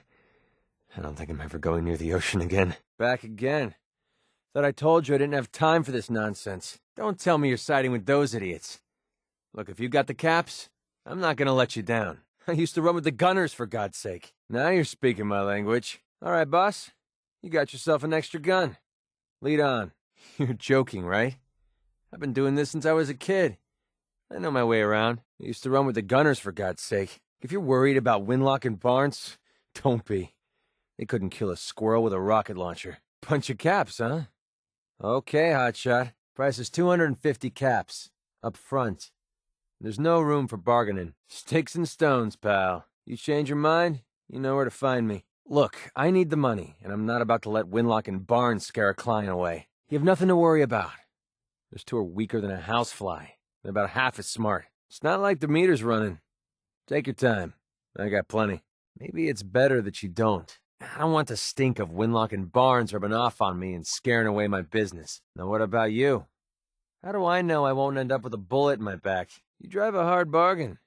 I don't think I'm ever going near the ocean again. Back again. Thought I told you I didn't have time for this nonsense. Don't tell me you're siding with those idiots. Look, if you got the caps, I'm not gonna let you down. I used to run with the gunners, for God's sake. Now you're speaking my language. All right, boss. You got yourself an extra gun. Lead on. You're joking, right? I've been doing this since I was a kid. I know my way around. I used to run with the gunners, for God's sake. If you're worried about Winlock and Barnes, don't be. They couldn't kill a squirrel with a rocket launcher. Bunch of caps, huh? Okay, hotshot. Price is 250 caps. Up front. There's no room for bargaining. Sticks and stones, pal. You change your mind, you know where to find me. Look, I need the money, and I'm not about to let Winlock and Barnes scare a client away. You have nothing to worry about. Those two are weaker than a housefly. They're about half as smart. It's not like the meter's running. Take your time. I got plenty. Maybe it's better that you don't. I don't want the stink of Winlock and Barnes rubbing off on me and scaring away my business. Now what about you? How do I know I won't end up with a bullet in my back? You drive a hard bargain,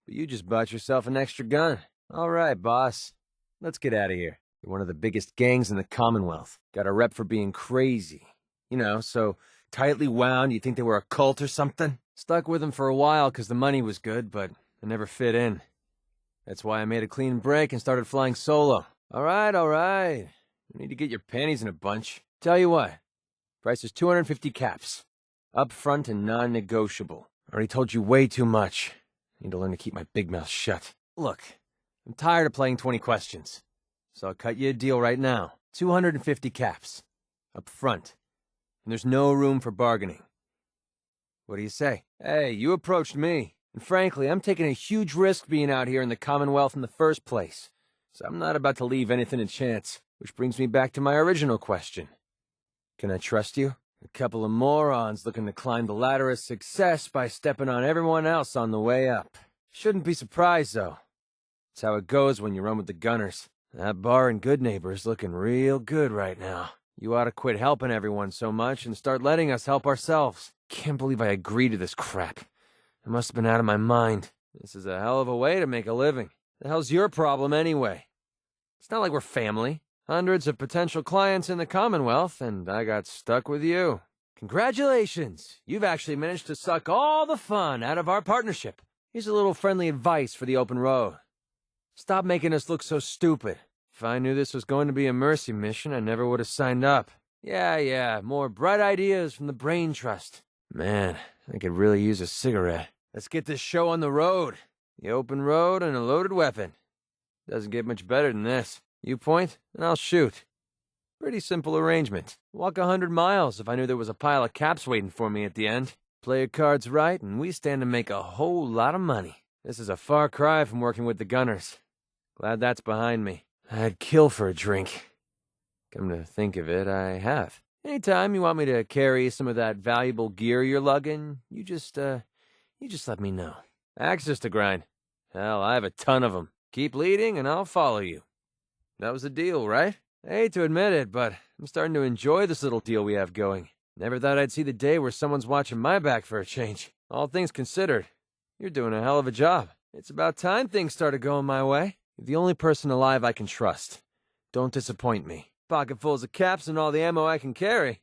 but you just bought yourself an extra gun. All right, boss. Let's get out of here. You're one of the biggest gangs in the Commonwealth. Got a rep for being crazy. You know, so tightly wound you think they were a cult or something? Stuck with them for a while because the money was good, but it never fit in. That's why I made a clean break and started flying solo. All right. You need to get your panties in a bunch. Tell you what, price is 250 caps. Up front and non-negotiable. Already told you way too much. Need to learn to keep my big mouth shut. Look, I'm tired of playing 20 questions. So I'll cut you a deal right now. 250 caps. Up front. And there's no room for bargaining. What do you say? Hey, you approached me. And frankly, I'm taking a huge risk being out here in the Commonwealth in the first place. So I'm not about to leave anything to chance. Which brings me back to my original question. Can I trust you? A couple of morons looking to climb the ladder of success by stepping on everyone else on the way up. Shouldn't be surprised, though. It's how it goes when you run with the gunners. That bar in Good Neighbor is looking real good right now. You ought to quit helping everyone so much and start letting us help ourselves. Can't believe I agreed to this crap. I must have been out of my mind. This is a hell of a way to make a living. The hell's your problem anyway? It's not like we're family. Hundreds of potential clients in the Commonwealth, and I got stuck with you. Congratulations! You've actually managed to suck all the fun out of our partnership. Here's a little friendly advice for the open road. Stop making us look so stupid. If I knew this was going to be a mercy mission, I never would have signed up. Yeah, more bright ideas from the Brain Trust. Man, I could really use a cigarette. Let's get this show on the road. The open road and a loaded weapon. Doesn't get much better than this. You point, and I'll shoot. Pretty simple arrangement. Walk 100 miles if I knew there was a pile of caps waiting for me at the end. Play your cards right, and we stand to make a whole lot of money. This is a far cry from working with the gunners. Glad that's behind me. I'd kill for a drink. Come to think of it, I have. Anytime you want me to carry some of that valuable gear you're lugging, you just let me know. Axes to grind. Hell, I have a ton of them. Keep leading, and I'll follow you. That was the deal, right? I hate to admit it, but I'm starting to enjoy this little deal we have going. Never thought I'd see the day where someone's watching my back for a change. All things considered, you're doing a hell of a job. It's about time things started going my way. You're the only person alive I can trust. Don't disappoint me. Pocketfuls of caps and all the ammo I can carry.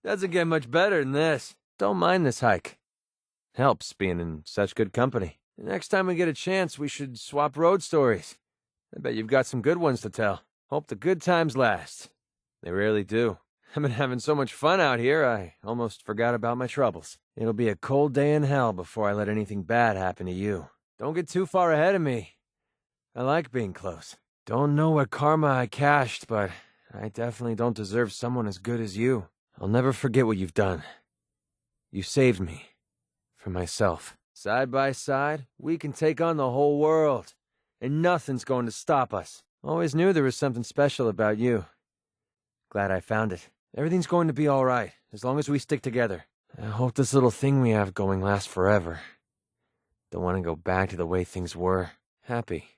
Doesn't get much better than this. Don't mind this hike. Helps being in such good company. The next time we get a chance, we should swap road stories. I bet you've got some good ones to tell. Hope the good times last. They rarely do. I've been having so much fun out here, I almost forgot about my troubles. It'll be a cold day in hell before I let anything bad happen to you. Don't get too far ahead of me. I like being close. Don't know what karma I cashed, but I definitely don't deserve someone as good as you. I'll never forget what you've done. You saved me. From myself. Side by side, we can take on the whole world. And nothing's going to stop us. Always knew there was something special about you. Glad I found it. Everything's going to be all right, as long as we stick together. I hope this little thing we have going lasts forever. Don't want to go back to the way things were. Happy.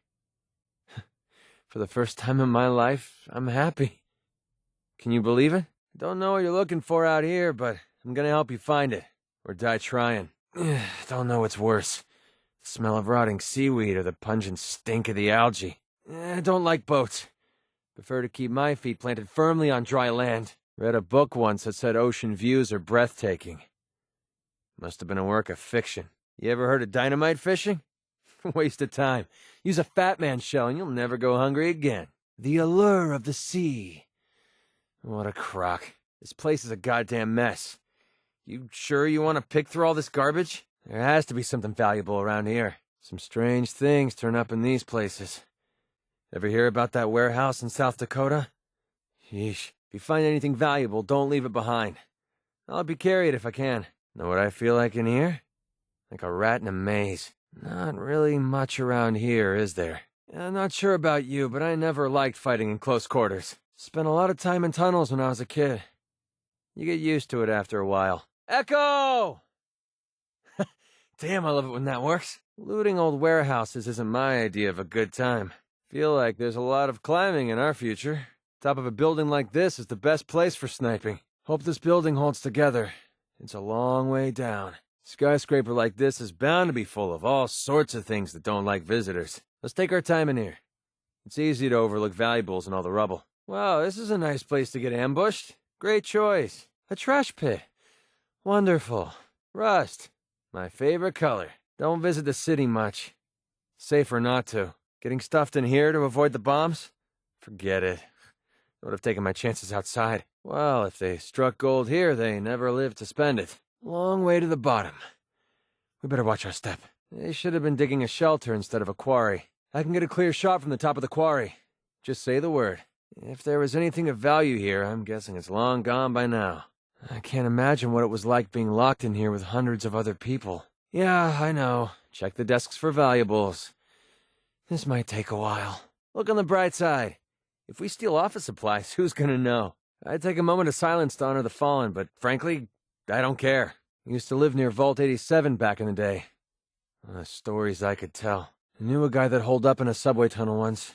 For the first time in my life, I'm happy. Can you believe it? Don't know what you're looking for out here, but I'm gonna help you find it. Or die trying. Don't know what's worse. The smell of rotting seaweed or the pungent stink of the algae. I don't like boats. Prefer to keep my feet planted firmly on dry land. Read a book once that said ocean views are breathtaking. Must have been a work of fiction. You ever heard of dynamite fishing? Waste of time. Use a fat man shell and you'll never go hungry again. The allure of the sea. What a crock. This place is a goddamn mess. You sure you want to pick through all this garbage? There has to be something valuable around here. Some strange things turn up in these places. Ever hear about that warehouse in South Dakota? Yeesh. If you find anything valuable, don't leave it behind. I'll be carried if I can. Know what I feel like in here? Like a rat in a maze. Not really much around here, is there? I'm not sure about you, but I never liked fighting in close quarters. Spent a lot of time in tunnels when I was a kid. You get used to it after a while. Echo! Damn, I love it when that works. Looting old warehouses isn't my idea of a good time. Feel like there's a lot of climbing in our future. Top of a building like this is the best place for sniping. Hope this building holds together. It's a long way down. Skyscraper like this is bound to be full of all sorts of things that don't like visitors. Let's take our time in here. It's easy to overlook valuables and all the rubble. Wow, this is a nice place to get ambushed. Great choice. A trash pit. Wonderful. Rust. My favorite color. Don't visit the city much. Safer not to. Getting stuffed in here to avoid the bombs? Forget it. I would have taken my chances outside. Well, if they struck gold here, they never lived to spend it. Long way to the bottom. We better watch our step. They should have been digging a shelter instead of a quarry. I can get a clear shot from the top of the quarry. Just say the word. If there was anything of value here, I'm guessing it's long gone by now. I can't imagine what it was like being locked in here with hundreds of other people. Yeah, I know. Check the desks for valuables. This might take a while. Look on the bright side. If we steal office supplies, who's gonna know? I'd take a moment of silence to honor the fallen, but frankly, I don't care. I used to live near Vault 87 back in the day. The stories I could tell. I knew a guy that holed up in a subway tunnel once.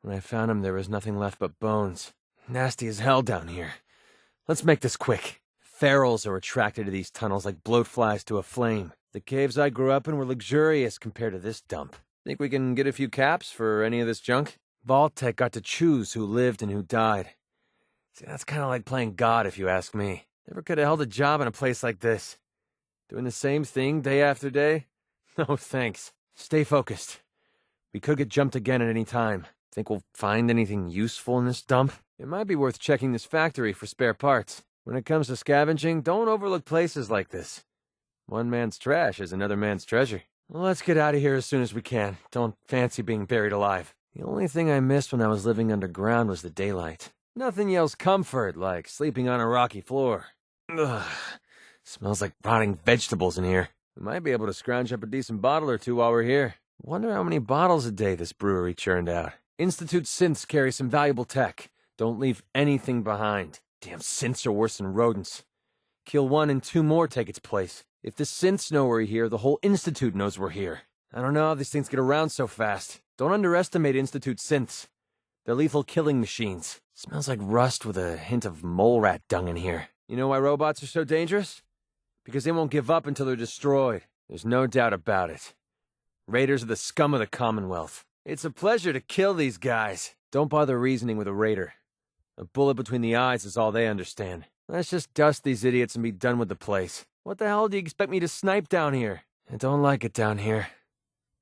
When I found him, there was nothing left but bones. Nasty as hell down here. Let's make this quick. Ferals are attracted to these tunnels like bloatflies to a flame. The caves I grew up in were luxurious compared to this dump. Think we can get a few caps for any of this junk? Vault-Tec got to choose who lived and who died. See, that's kind of like playing God, if you ask me. Never could have held a job in a place like this. Doing the same thing day after day? No, thanks. Stay focused. We could get jumped again at any time. Think we'll find anything useful in this dump? It might be worth checking this factory for spare parts. When it comes to scavenging, don't overlook places like this. One man's trash is another man's treasure. Well, let's get out of here as soon as we can. Don't fancy being buried alive. The only thing I missed when I was living underground was the daylight. Nothing yells comfort like sleeping on a rocky floor. Ugh. Smells like rotting vegetables in here. We might be able to scrounge up a decent bottle or two while we're here. Wonder how many bottles a day this brewery churned out. Institute synths carry some valuable tech. Don't leave anything behind. Damn synths are worse than rodents. Kill one and two more take its place. If the synths know we're here, the whole Institute knows we're here. I don't know how these things get around so fast. Don't underestimate Institute synths. They're lethal killing machines. Smells like rust with a hint of mole rat dung in here. You know why robots are so dangerous? Because they won't give up until they're destroyed. There's no doubt about it. Raiders are the scum of the Commonwealth. It's a pleasure to kill these guys. Don't bother reasoning with a raider. A bullet between the eyes is all they understand. Let's just dust these idiots and be done with the place. What the hell do you expect me to snipe down here? I don't like it down here.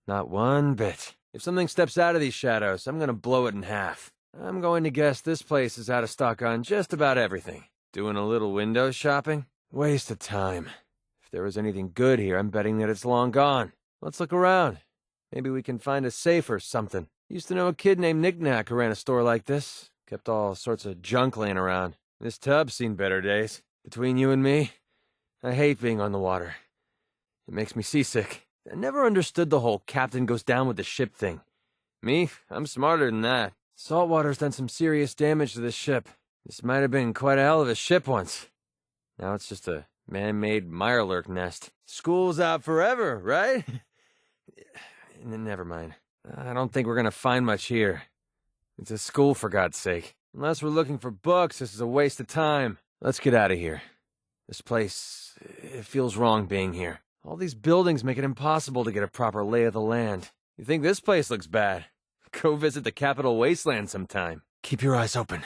Not one bit. If something steps out of these shadows, I'm gonna blow it in half. I'm going to guess this place is out of stock on just about everything. Doing a little window shopping? Waste of time. If there was anything good here, I'm betting that it's long gone. Let's look around. Maybe we can find a safe or something. Used to know a kid named Knick-Knack who ran a store like this. Kept all sorts of junk laying around. This tub's seen better days. Between you and me, I hate being on the water. It makes me seasick. I never understood the whole captain goes down with the ship thing. Me, I'm smarter than that. Saltwater's done some serious damage to this ship. This might have been quite a hell of a ship once. Now it's just a man-made mirelurk nest. School's out forever, right? Never mind. I don't think we're gonna find much here. It's a school, for God's sake. Unless we're looking for books, this is a waste of time. Let's get out of here. This place, it feels wrong being here. All these buildings make it impossible to get a proper lay of the land. You think this place looks bad? Go visit the Capital Wasteland sometime. Keep your eyes open.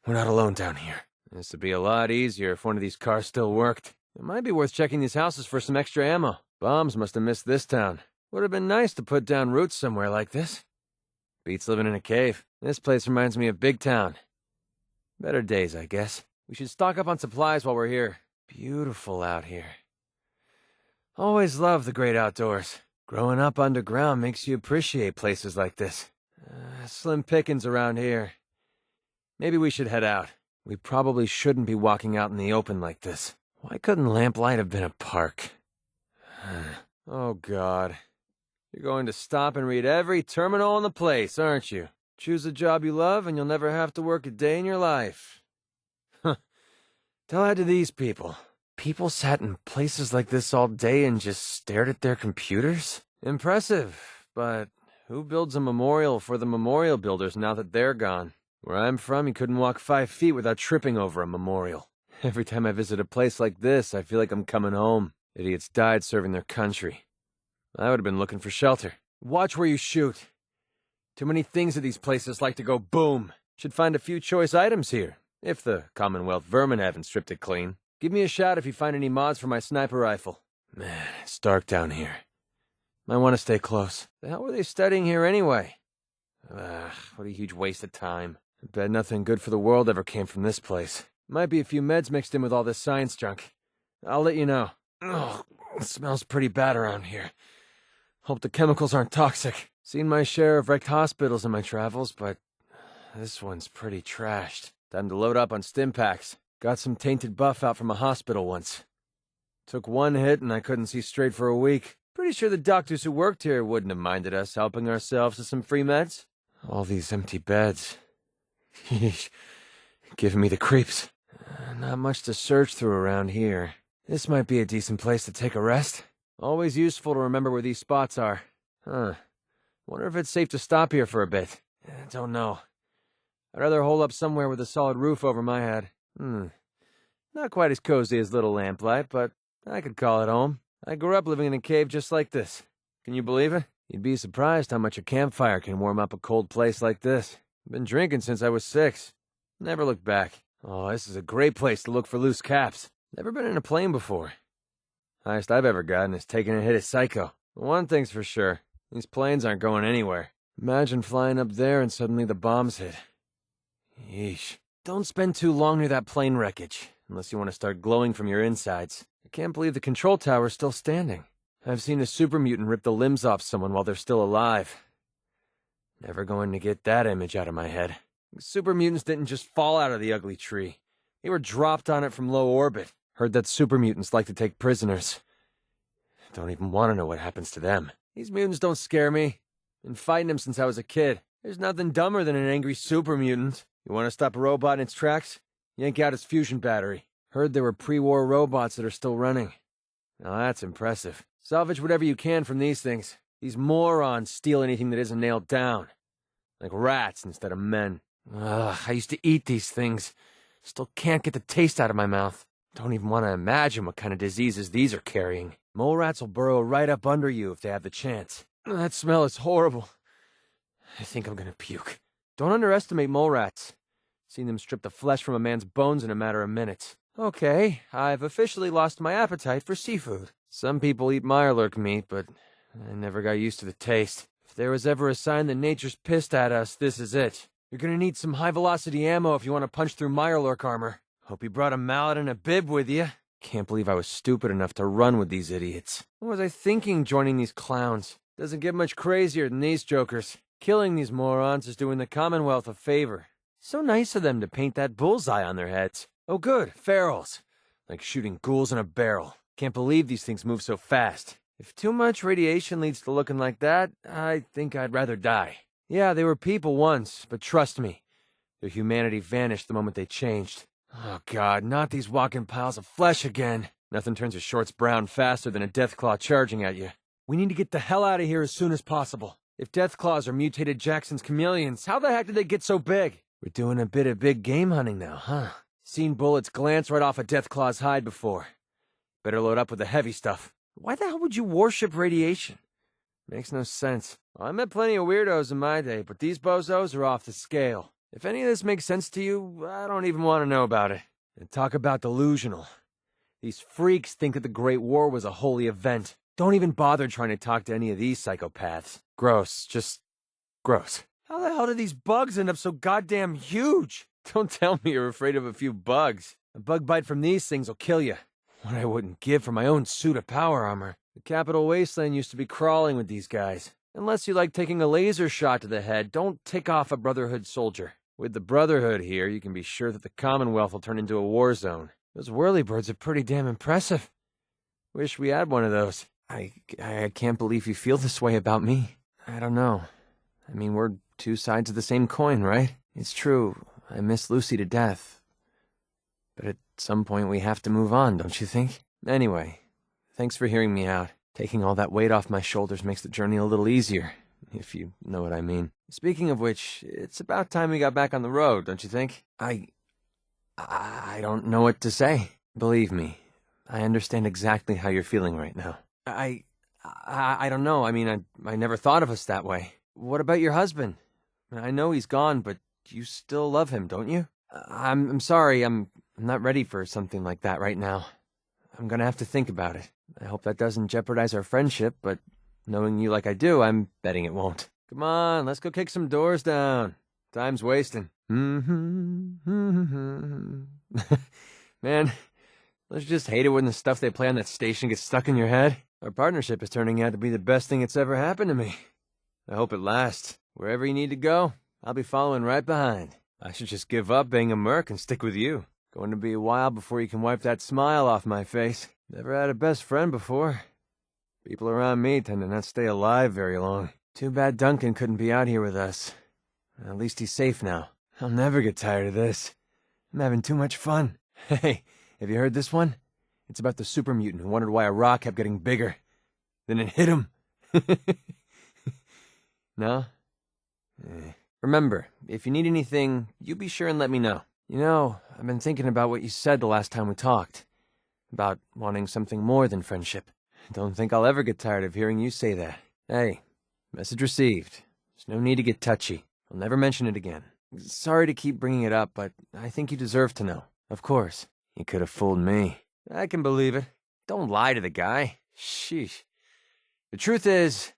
We're not alone down here. This would be a lot easier if one of these cars still worked. It might be worth checking these houses for some extra ammo. Bombs must have missed this town. Would have been nice to put down roots somewhere like this. Beats living in a cave. This place reminds me of Big Town. Better days, I guess. We should stock up on supplies while we're here. Beautiful out here. Always loved the great outdoors. Growing up underground makes you appreciate places like this. Slim pickings around here. Maybe we should head out. We probably shouldn't be walking out in the open like this. Why couldn't Lamplight have been a park? Oh, God. You're going to stop and read every terminal in the place, aren't you? Choose a job you love and you'll never have to work a day in your life. Tell that to these people. People sat in places like this all day and just stared at their computers? Impressive, but who builds a memorial for the memorial builders now that they're gone? Where I'm from, you couldn't walk 5 feet without tripping over a memorial. Every time I visit a place like this, I feel like I'm coming home. Idiots died serving their country. I would have been looking for shelter. Watch where you shoot. Too many things at these places like to go boom. Should find a few choice items here, if the Commonwealth vermin haven't stripped it clean. Give me a shout if you find any mods for my sniper rifle. Man, it's dark down here. Might want to stay close. The hell were they studying here anyway? What a huge waste of time. I bet nothing good for the world ever came from this place. Might be a few meds mixed in with all this science junk. I'll let you know. Ugh, it smells pretty bad around here. Hope the chemicals aren't toxic. Seen my share of wrecked hospitals in my travels, but this one's pretty trashed. Time to load up on stim packs. Got some tainted buff out from a hospital once. Took one hit and I couldn't see straight for a week. Pretty sure the doctors who worked here wouldn't have minded us helping ourselves to some free meds. All these empty beds. Yeesh. Giving me the creeps. Not much to search through around here. This might be a decent place to take a rest. Always useful to remember where these spots are. Wonder if it's safe to stop here for a bit. Don't know. I'd rather hole up somewhere with a solid roof over my head. Not quite as cozy as Little Lamplight, but I could call it home. I grew up living in a cave just like this. Can you believe it? You'd be surprised how much a campfire can warm up a cold place like this. I've been drinking since I was 6. Never looked back. Oh, this is a great place to look for loose caps. Never been in a plane before. Highest I've ever gotten is taking a hit at Psycho. One thing's for sure. These planes aren't going anywhere. Imagine flying up there and suddenly the bombs hit. Yeesh. Don't spend too long near that plane wreckage, unless you want to start glowing from your insides. I can't believe the control tower's still standing. I've seen a super mutant rip the limbs off someone while they're still alive. Never going to get that image out of my head. Super mutants didn't just fall out of the ugly tree. They were dropped on it from low orbit. Heard that super mutants like to take prisoners. Don't even want to know what happens to them. These mutants don't scare me. Been fighting them since I was a kid. There's nothing dumber than an angry super mutant. You want to stop a robot in its tracks? Yank out its fusion battery. Heard there were pre-war robots that are still running. Now that's impressive. Salvage whatever you can from these things. These morons steal anything that isn't nailed down. Like rats instead of men. Ugh, I used to eat these things. Still can't get the taste out of my mouth. Don't even want to imagine what kind of diseases these are carrying. Mole rats will burrow right up under you if they have the chance. That smell is horrible. I think I'm gonna puke. Don't underestimate mole rats. Seen them strip the flesh from a man's bones in a matter of minutes. Okay, I've officially lost my appetite for seafood. Some people eat Mirelurk meat, but I never got used to the taste. If there was ever a sign that nature's pissed at us, this is it. You're gonna need some high-velocity ammo if you want to punch through Mirelurk armor. Hope you brought a mallet and a bib with you. Can't believe I was stupid enough to run with these idiots. What was I thinking joining these clowns? Doesn't get much crazier than these jokers. Killing these morons is doing the Commonwealth a favor. So nice of them to paint that bullseye on their heads. Oh good, ferals. Like shooting ghouls in a barrel. Can't believe these things move so fast. If too much radiation leads to looking like that, I think I'd rather die. Yeah, they were people once, but trust me, their humanity vanished the moment they changed. Oh god, not these walking piles of flesh again. Nothing turns your shorts brown faster than a Deathclaw charging at you. We need to get the hell out of here as soon as possible. If Deathclaws are mutated Jackson's chameleons, how the heck did they get so big? We're doing a bit of big game hunting now, huh? Seen bullets glance right off a Deathclaw's hide before. Better load up with the heavy stuff. Why the hell would you worship radiation? Makes no sense. Well, I met plenty of weirdos in my day, but these bozos are off the scale. If any of this makes sense to you, I don't even want to know about it. And talk about delusional. These freaks think that the Great War was a holy event. Don't even bother trying to talk to any of these psychopaths. Gross. Just gross. How the hell did these bugs end up so goddamn huge? Don't tell me you're afraid of a few bugs. A bug bite from these things will kill you. What I wouldn't give for my own suit of power armor. The Capital Wasteland used to be crawling with these guys. Unless you like taking a laser shot to the head, don't tick off a Brotherhood soldier. With the Brotherhood here, you can be sure that the Commonwealth will turn into a war zone. Those whirlybirds are pretty damn impressive. Wish we had one of those. I can't believe you feel this way about me. I don't know. I mean, we're two sides of the same coin, right? It's true, I miss Lucy to death. But at some point we have to move on, don't you think? Anyway, thanks for hearing me out. Taking all that weight off my shoulders makes the journey a little easier, if you know what I mean. Speaking of which, it's about time we got back on the road, don't you think? I don't know what to say. Believe me, I understand exactly how you're feeling right now. I don't know. I mean, I never thought of us that way. What about your husband? I know he's gone, but you still love him, don't you? I'm sorry, I'm not ready for something like that right now. I'm gonna have to think about it. I hope that doesn't jeopardize our friendship, but knowing you like I do, I'm betting it won't. Come on, let's go kick some doors down. Time's wasting. Man, don't you just hate it when the stuff they play on that station gets stuck in your head? Our partnership is turning out to be the best thing that's ever happened to me. I hope it lasts. Wherever you need to go, I'll be following right behind. I should just give up being a merc and stick with you. Going to be a while before you can wipe that smile off my face. Never had a best friend before. People around me tend to not stay alive very long. Too bad Duncan couldn't be out here with us. At least he's safe now. I'll never get tired of this. I'm having too much fun. Hey, have you heard this one? It's about the super mutant who wondered why a rock kept getting bigger. Then it hit him. No? Remember, if you need anything, you be sure and let me know. You know, I've been thinking about what you said the last time we talked. About wanting something more than friendship. Don't think I'll ever get tired of hearing you say that. Hey, message received. There's no need to get touchy. I'll never mention it again. Sorry to keep bringing it up, but I think you deserve to know. Of course. You could have fooled me. I can believe it. Don't lie to the guy. Sheesh. The truth is,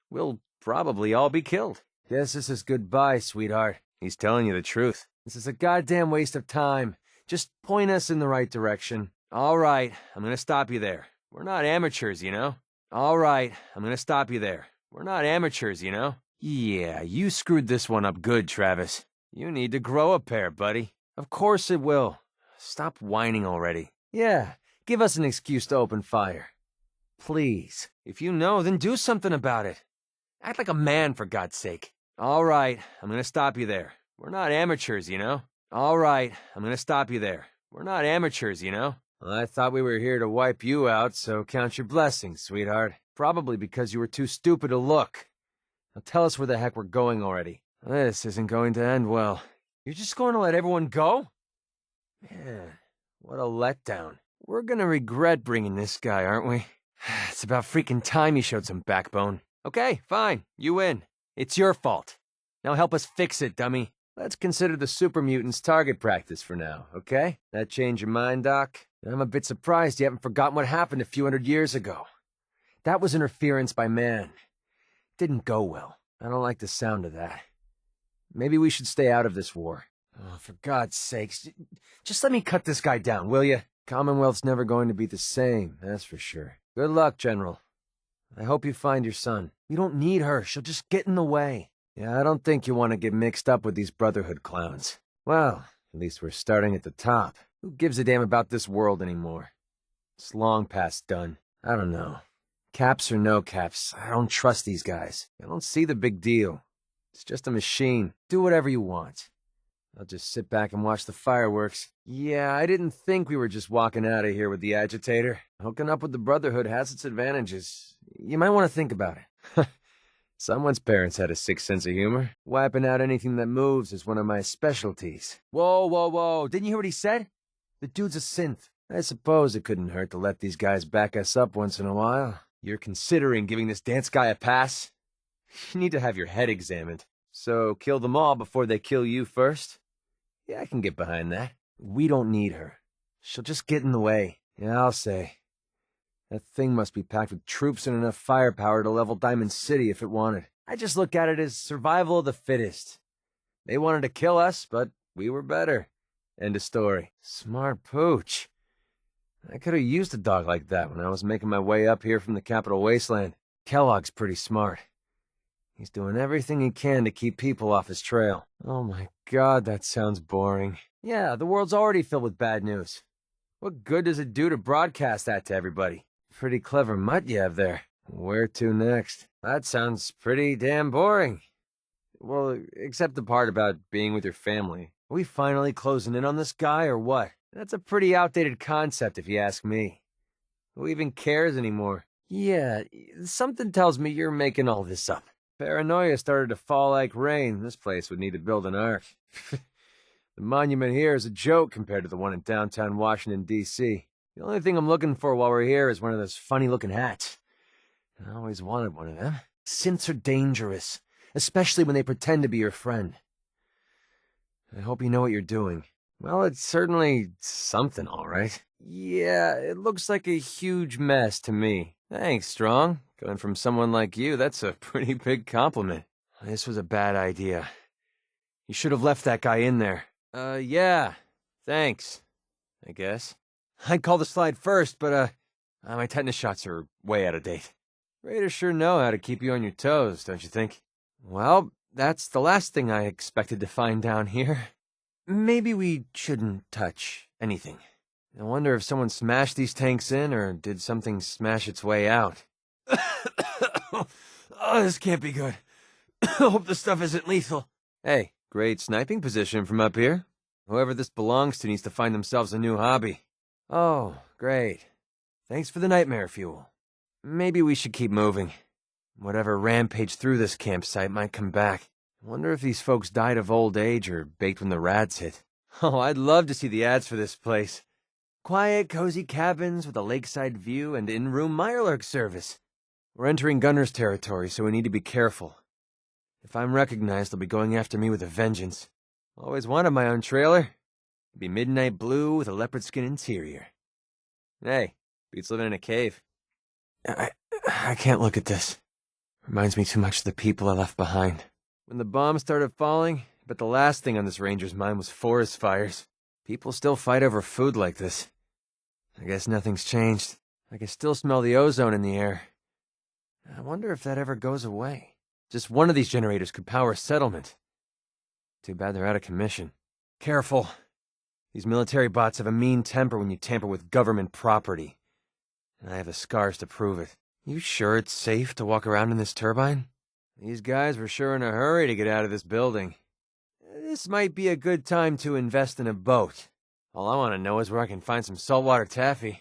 we'll probably all be killed. Guess this is goodbye, sweetheart. He's telling you the truth. This is a goddamn waste of time. Just point us in the right direction. All right, I'm gonna stop you there. We're not amateurs, you know? All right, I'm gonna stop you there. We're not amateurs, you know? Yeah, you screwed this one up good, Travis. You need to grow a pair, buddy. Of course it will. Stop whining already. Yeah, give us an excuse to open fire. Please. If you know, then do something about it. Act like a man, for God's sake. All right, I'm gonna stop you there. We're not amateurs, you know? All right, I'm gonna stop you there. We're not amateurs, you know? Well, I thought we were here to wipe you out, so count your blessings, sweetheart. Probably because you were too stupid to look. Now tell us where the heck we're going already. This isn't going to end well. You're just going to let everyone go? Man, what a letdown. We're gonna regret bringing this guy, aren't we? It's about freaking time you showed some backbone. Okay, fine, you win. It's your fault. Now help us fix it, dummy. Let's consider the super mutants target practice for now, okay? That change your mind, Doc? I'm a bit surprised you haven't forgotten what happened a few hundred years ago. That was interference by man. Didn't go well. I don't like the sound of that. Maybe we should stay out of this war. Oh, for God's sakes, just let me cut this guy down, will you? Commonwealth's never going to be the same, that's for sure. Good luck, General. I hope you find your son. You don't need her. She'll just get in the way. Yeah, I don't think you want to get mixed up with these Brotherhood clowns. Well, at least we're starting at the top. Who gives a damn about this world anymore? It's long past done. I don't know. Caps or no caps, I don't trust these guys. I don't see the big deal. It's just a machine. Do whatever you want. I'll just sit back and watch the fireworks. Yeah, I didn't think we were just walking out of here with the agitator. Hooking up with the Brotherhood has its advantages. You might want to think about it. Someone's parents had a sick sense of humor. Wiping out anything that moves is one of my specialties. Whoa, whoa, whoa. Didn't you hear what he said? The dude's a synth. I suppose it couldn't hurt to let these guys back us up once in a while. You're considering giving this dance guy a pass? You need to have your head examined. So kill them all before they kill you first? Yeah, I can get behind that. We don't need her. She'll just get in the way. Yeah, I'll say. That thing must be packed with troops and enough firepower to level Diamond City if it wanted. I just look at it as survival of the fittest. They wanted to kill us, but we were better. End of story. Smart pooch. I could have used a dog like that when I was making my way up here from the Capital Wasteland. Kellogg's pretty smart. He's doing everything he can to keep people off his trail. Oh my God, that sounds boring. Yeah, the world's already filled with bad news. What good does it do to broadcast that to everybody? Pretty clever mutt you have there. Where to next? That sounds pretty damn boring. Well, except the part about being with your family. Are we finally closing in on this guy or what? That's a pretty outdated concept if you ask me. Who even cares anymore? Yeah, something tells me you're making all this up. Paranoia started to fall like rain. This place would need to build an ark. The monument here is a joke compared to the one in downtown Washington, D.C. The only thing I'm looking for while we're here is one of those funny-looking hats. I always wanted one of them. Synths are dangerous, especially when they pretend to be your friend. I hope you know what you're doing. Well, it's certainly something, all right. Yeah, it looks like a huge mess to me. Thanks, Strong. Coming from someone like you, that's a pretty big compliment. This was a bad idea. You should have left that guy in there. Yeah. Thanks, I guess. I'd call the slide first, but, my tetanus shots are way out of date. Raiders sure know how to keep you on your toes, don't you think? Well, that's the last thing I expected to find down here. Maybe we shouldn't touch anything. I wonder if someone smashed these tanks in, or did something smash its way out? Oh, this can't be good. I hope the stuff isn't lethal. Hey, great sniping position from up here. Whoever this belongs to needs to find themselves a new hobby. Oh, great. Thanks for the nightmare fuel. Maybe we should keep moving. Whatever rampaged through this campsite might come back. I wonder if these folks died of old age or baked when the rads hit. Oh, I'd love to see the ads for this place. Quiet, cozy cabins with a lakeside view and in-room Mirelurk service. We're entering Gunner's territory, so we need to be careful. If I'm recognized, they'll be going after me with a vengeance. Always wanted my own trailer. It'd be midnight blue with a leopard skin interior. Hey, beats living in a cave. I can't look at this. Reminds me too much of the people I left behind. When the bombs started falling, but the last thing on this ranger's mind was forest fires. People still fight over food like this. I guess nothing's changed. I can still smell the ozone in the air. I wonder if that ever goes away. Just one of these generators could power a settlement. Too bad they're out of commission. Careful. These military bots have a mean temper when you tamper with government property. And I have the scars to prove it. You sure it's safe to walk around in this turbine? These guys were sure in a hurry to get out of this building. This might be a good time to invest in a boat. All I want to know is where I can find some saltwater taffy.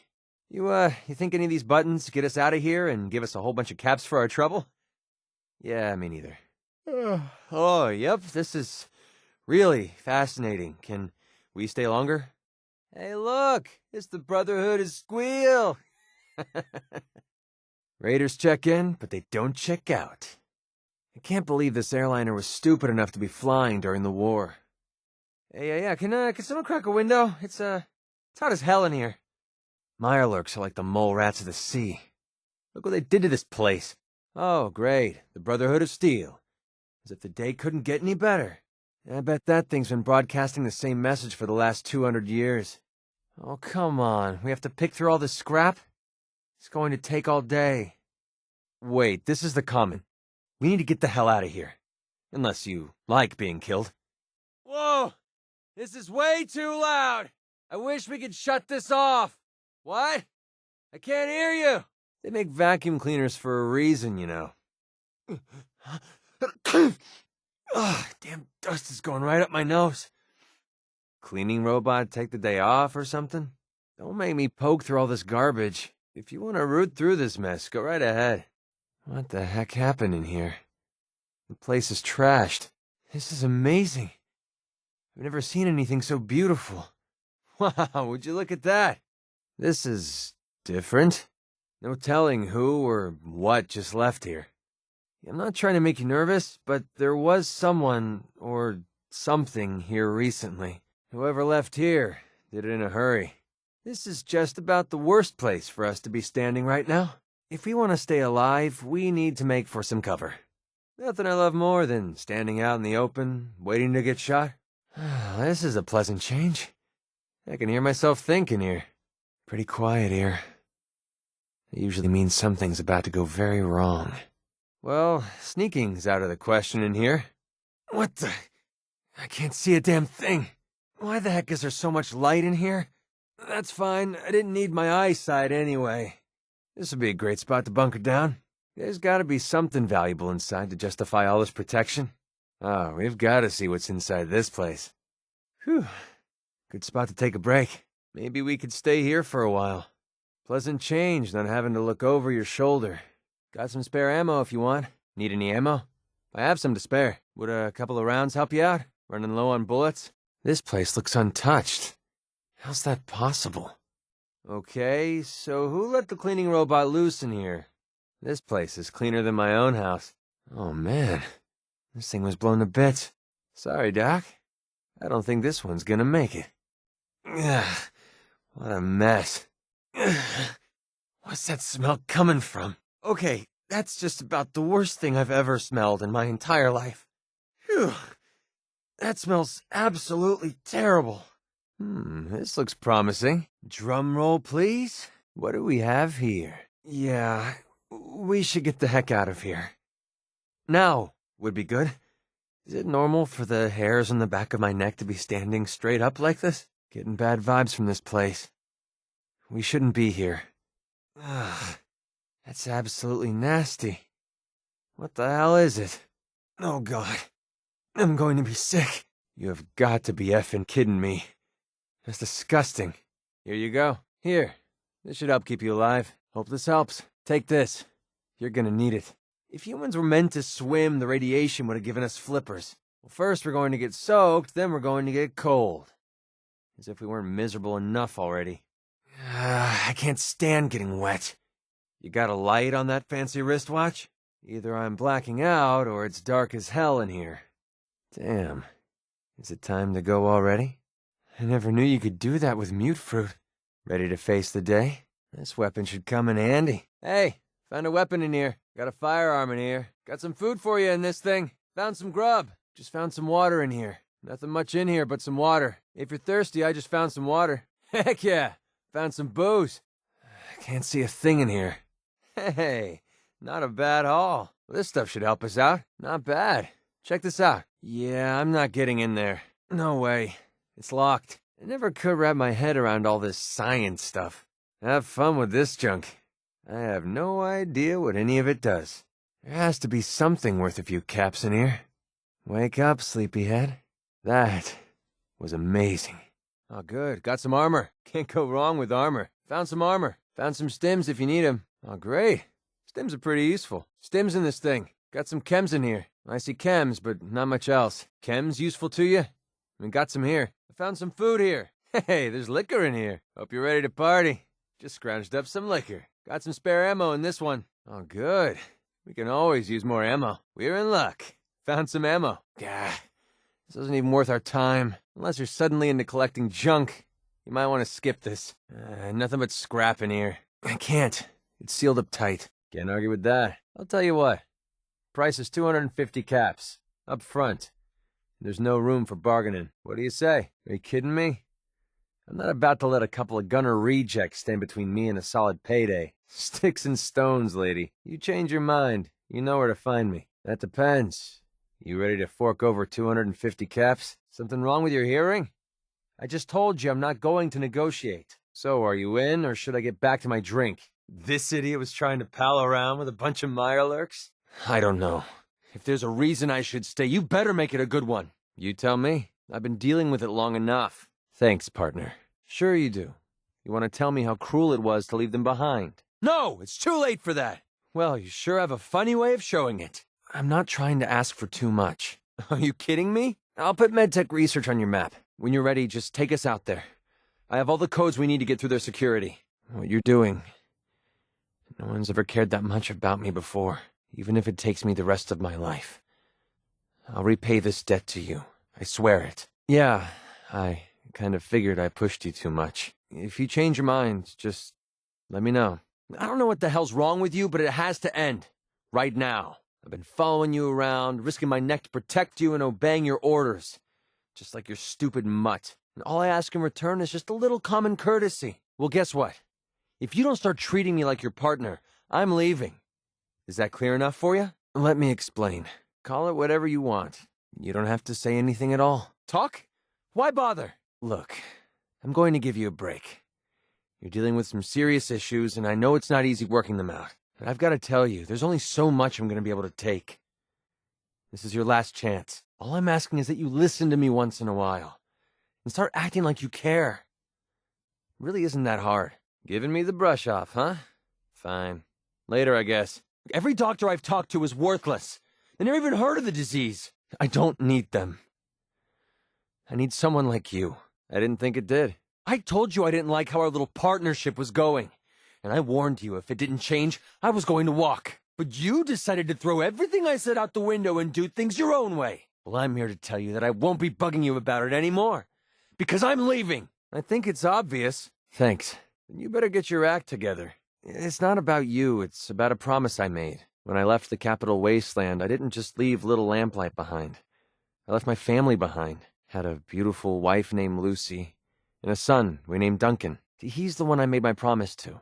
You think any of these buttons get us out of here and give us a whole bunch of caps for our trouble? Yeah, me neither. Oh, yep, this is really fascinating. Can we stay longer? Hey, look! It's the Brotherhood of Squeal! Raiders check in, but they don't check out. I can't believe this airliner was stupid enough to be flying during the war. Hey, yeah, can someone crack a window? It's hot as hell in here. Mirelurks are like the mole rats of the sea. Look what they did to this place. Oh, great, the Brotherhood of Steel. As if the day couldn't get any better. I bet that thing's been broadcasting the same message for the last 200 years. Oh, come on, we have to pick through all this scrap? It's going to take all day. Wait, this is the common. We need to get the hell out of here. Unless you like being killed. Whoa! This is way too loud! I wish we could shut this off! What? I can't hear you! They make vacuum cleaners for a reason, you know. Ugh, damn dust is going right up my nose. Cleaning robot take the day off or something? Don't make me poke through all this garbage. If you want to root through this mess, go right ahead. What the heck happened in here? The place is trashed. This is amazing. I've never seen anything so beautiful. Wow, would you look at that? This is different. No telling who or what just left here. I'm not trying to make you nervous, but there was someone or something here recently. Whoever left here did it in a hurry. This is just about the worst place for us to be standing right now. If we want to stay alive, we need to make for some cover. Nothing I love more than standing out in the open, waiting to get shot. This is a pleasant change. I can hear myself thinking here. Pretty quiet here. It usually means something's about to go very wrong. Well, sneaking's out of the question in here. What the? I can't see a damn thing. Why the heck is there so much light in here? That's fine. I didn't need my eyesight anyway. This would be a great spot to bunker down. There's gotta be something valuable inside to justify all this protection. Oh, we've gotta see what's inside this place. Whew. Good spot to take a break. Maybe we could stay here for a while. Pleasant change, not having to look over your shoulder. Got some spare ammo if you want. Need any ammo? I have some to spare. Would a couple of rounds help you out? Running low on bullets? This place looks untouched. How's that possible? Okay, so who let the cleaning robot loose in here? This place is cleaner than my own house. Oh man, this thing was blown to bits. Sorry, Doc. I don't think this one's gonna make it. Ugh, what a mess. Ugh, what's that smell coming from? Okay, that's just about the worst thing I've ever smelled in my entire life. Phew. That smells absolutely terrible. This looks promising. Drum roll, please. What do we have here? Yeah, we should get the heck out of here. Now would be good. Is it normal for the hairs on the back of my neck to be standing straight up like this? Getting bad vibes from this place. We shouldn't be here. Ugh, that's absolutely nasty. What the hell is it? Oh God, I'm going to be sick. You have got to be effing kidding me. That's disgusting. Here you go. Here. This should help keep you alive. Hope this helps. Take this. You're gonna need it. If humans were meant to swim, the radiation would have given us flippers. Well, first we're going to get soaked, then we're going to get cold. As if we weren't miserable enough already. I can't stand getting wet. You got a light on that fancy wristwatch? Either I'm blacking out, or it's dark as hell in here. Damn. Is it time to go already? I never knew you could do that with mute fruit. Ready to face the day? This weapon should come in handy. Hey, found a weapon in here. Got a firearm in here. Got some food for you in this thing. Found some grub. Just found some water in here. Nothing much in here but some water. If you're thirsty, I just found some water. Heck yeah, found some booze. I can't see a thing in here. Hey, not a bad haul. Well, this stuff should help us out. Not bad. Check this out. Yeah, I'm not getting in there. No way. It's locked. I never could wrap my head around all this science stuff. Have fun with this junk. I have no idea what any of it does. There has to be something worth a few caps in here. Wake up, sleepyhead. That was amazing. Oh, good. Got some armor. Can't go wrong with armor. Found some armor. Found some stims if you need them. Oh, great. Stims are pretty useful. Stims in this thing. Got some chems in here. I see chems, but not much else. Chems useful to you? We got some here. I found some food here. Hey, there's liquor in here. Hope you're ready to party. Just scrounged up some liquor. Got some spare ammo in this one. Oh, good. We can always use more ammo. We're in luck. Found some ammo. Gah. This isn't even worth our time. Unless you're suddenly into collecting junk, you might want to skip this. Nothing but scrap in here. I can't. It's sealed up tight. Can't argue with that. I'll tell you what. Price is 250 caps. Up front. There's no room for bargaining. What do you say? Are you kidding me? I'm not about to let a couple of gunner rejects stand between me and a solid payday. Sticks and stones, lady. You change your mind. You know where to find me. That depends. You ready to fork over 250 caps? Something wrong with your hearing? I just told you I'm not going to negotiate. So, are you in, or should I get back to my drink? This idiot was trying to pal around with a bunch of Mirelurks? I don't know. If there's a reason I should stay, you better make it a good one. You tell me. I've been dealing with it long enough. Thanks, partner. Sure you do. You want to tell me how cruel it was to leave them behind? No! It's too late for that! Well, you sure have a funny way of showing it. I'm not trying to ask for too much. Are you kidding me? I'll put MedTech research on your map. When you're ready, just take us out there. I have all the codes we need to get through their security. What you're doing... No one's ever cared that much about me before, even if it takes me the rest of my life. I'll repay this debt to you. I swear it. Yeah, I kind of figured I pushed you too much. If you change your mind, just let me know. I don't know what the hell's wrong with you, but it has to end. Right now. I've been following you around, risking my neck to protect you and obeying your orders. Just like your stupid mutt. And all I ask in return is just a little common courtesy. Well, guess what? If you don't start treating me like your partner, I'm leaving. Is that clear enough for you? Let me explain. Call it whatever you want. You don't have to say anything at all. Talk? Why bother? Look, I'm going to give you a break. You're dealing with some serious issues, and I know it's not easy working them out. But I've got to tell you, there's only so much I'm going to be able to take. This is your last chance. All I'm asking is that you listen to me once in a while. And start acting like you care. It really isn't that hard. Giving me the brush off, huh? Fine. Later, I guess. Every doctor I've talked to is worthless. They never even heard of the disease. I don't need them. I need someone like you. I didn't think it did. I told you I didn't like how our little partnership was going. And I warned you if it didn't change, I was going to walk. But you decided to throw everything I said out the window and do things your own way. Well, I'm here to tell you that I won't be bugging you about it anymore. Because I'm leaving. I think it's obvious. Thanks. You better get your act together. It's not about you, it's about a promise I made. When I left the Capital Wasteland, I didn't just leave little Lamplight behind. I left my family behind. Had a beautiful wife named Lucy, and a son we named Duncan. He's the one I made my promise to.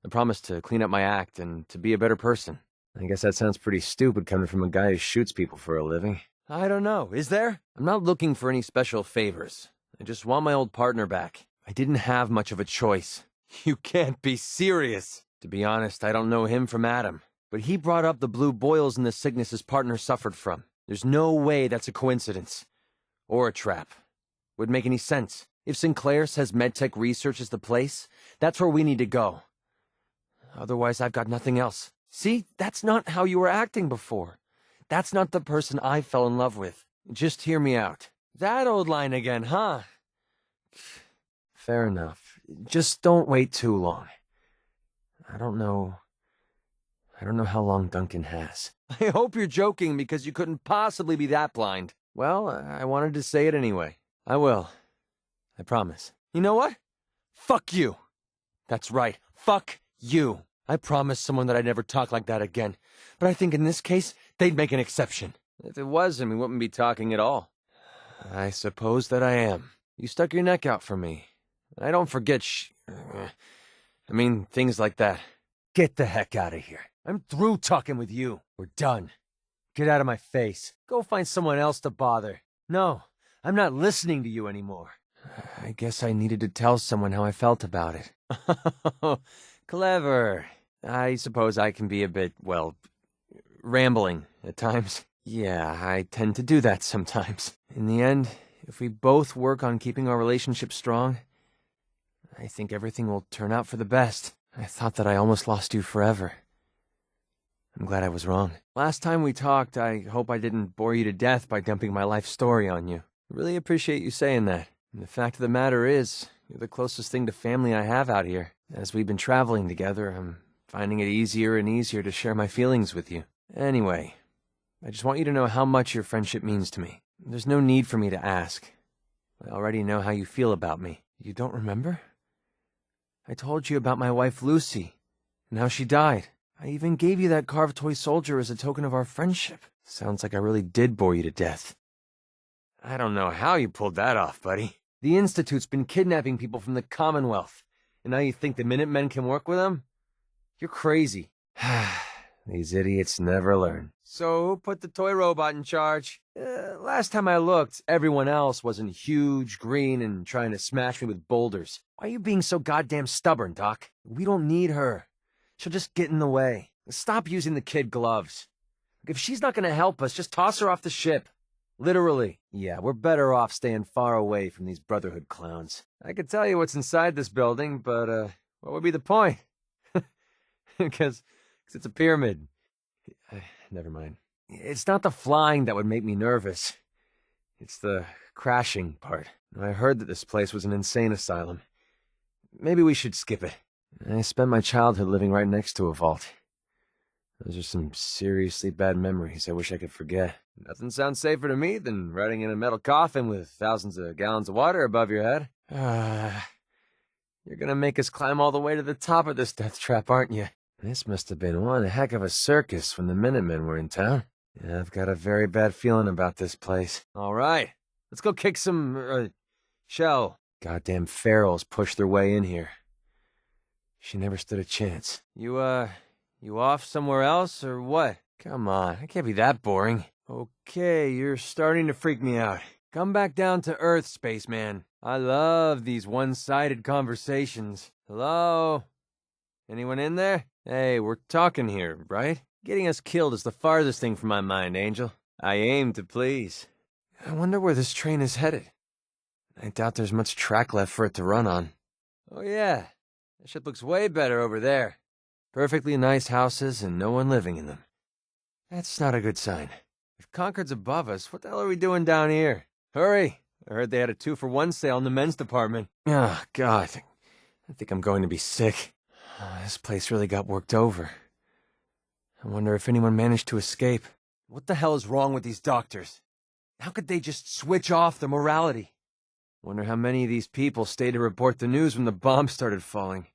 The promise to clean up my act and to be a better person. I guess that sounds pretty stupid coming from a guy who shoots people for a living. I don't know, is there? I'm not looking for any special favors. I just want my old partner back. I didn't have much of a choice. You can't be serious. To be honest, I don't know him from Adam. But he brought up the blue boils and the sickness his partner suffered from. There's no way that's a coincidence. Or a trap. Wouldn't make any sense. If Sinclair says MedTech research is the place, that's where we need to go. Otherwise, I've got nothing else. See, that's not how you were acting before. That's not the person I fell in love with. Just hear me out. That old line again, huh? Fair enough. Just don't wait too long. I don't know how long Duncan has. I hope you're joking because you couldn't possibly be that blind. Well, I wanted to say it anyway. I will. I promise. You know what? Fuck you. That's right. Fuck you. I promised someone that I'd never talk like that again. But I think in this case, they'd make an exception. If it wasn't, we wouldn't be talking at all. I suppose that I am. You stuck your neck out for me. I don't forget things like that. Get the heck out of here. I'm through talking with you. We're done. Get out of my face. Go find someone else to bother. No, I'm not listening to you anymore. I guess I needed to tell someone how I felt about it. Clever. I suppose I can be a bit, well, rambling at times. Yeah, I tend to do that sometimes. In the end, if we both work on keeping our relationship strong, I think everything will turn out for the best. I thought that I almost lost you forever. I'm glad I was wrong. Last time we talked, I hope I didn't bore you to death by dumping my life story on you. I really appreciate you saying that. And the fact of the matter is, you're the closest thing to family I have out here. As we've been traveling together, I'm finding it easier and easier to share my feelings with you. Anyway, I just want you to know how much your friendship means to me. There's no need for me to ask. I already know how you feel about me. You don't remember? I told you about my wife Lucy, and how she died. I even gave you that carved toy soldier as a token of our friendship. Sounds like I really did bore you to death. I don't know how you pulled that off, buddy. The Institute's been kidnapping people from the Commonwealth, and now you think the Minutemen can work with them? You're crazy. These idiots never learn. So who put the toy robot in charge? Last time I looked, everyone else wasn't huge, green, and trying to smash me with boulders. Why are you being so goddamn stubborn, Doc? We don't need her. She'll just get in the way. Stop using the kid gloves. If she's not gonna help us, just toss her off the ship. Literally. Yeah, we're better off staying far away from these Brotherhood clowns. I could tell you what's inside this building, but, what would be the point? Because it's a pyramid. Never mind. It's not the flying that would make me nervous. It's the crashing part. I heard that this place was an insane asylum. Maybe we should skip it. I spent my childhood living right next to a vault. Those are some seriously bad memories I wish I could forget. Nothing sounds safer to me than riding in a metal coffin with thousands of gallons of water above your head. You're gonna make us climb all the way to the top of this death trap, aren't you? This must have been one heck of a circus when the Minutemen were in town. Yeah, I've got a very bad feeling about this place. All right, let's go kick some, shell. Goddamn ferals pushed their way in here. She never stood a chance. You off somewhere else, or what? Come on, it can't be that boring. Okay, you're starting to freak me out. Come back down to Earth, spaceman. I love these one-sided conversations. Hello? Anyone in there? Hey, we're talking here, right? Getting us killed is the farthest thing from my mind, Angel. I aim to please. I wonder where this train is headed. I doubt there's much track left for it to run on. Oh yeah, that ship looks way better over there. Perfectly nice houses and no one living in them. That's not a good sign. If Concord's above us, what the hell are we doing down here? Hurry! I heard they had a 2-for-1 sale in the men's department. Oh, God. I think I'm going to be sick. Oh, this place really got worked over. I wonder if anyone managed to escape. What the hell is wrong with these doctors? How could they just switch off their morality? Wonder how many of these people stayed to report the news when the bombs started falling.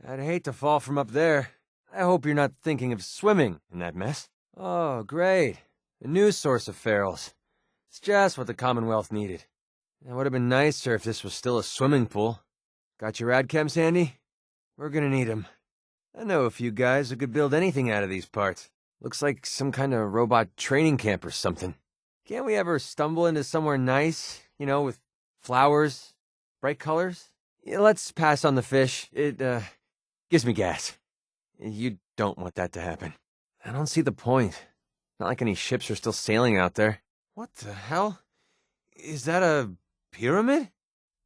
I'd hate to fall from up there. I hope you're not thinking of swimming in that mess. Oh, great. A news source of ferals. It's just what the Commonwealth needed. It would have been nicer if this was still a swimming pool. Got your rad chems handy? We're gonna need them. I know a few guys who could build anything out of these parts. Looks like some kind of robot training camp or something. Can't we ever stumble into somewhere nice, with flowers, bright colors? Yeah, let's pass on the fish. It, gives me gas. You don't want that to happen. I don't see the point. Not like any ships are still sailing out there. What the hell? Is that a pyramid?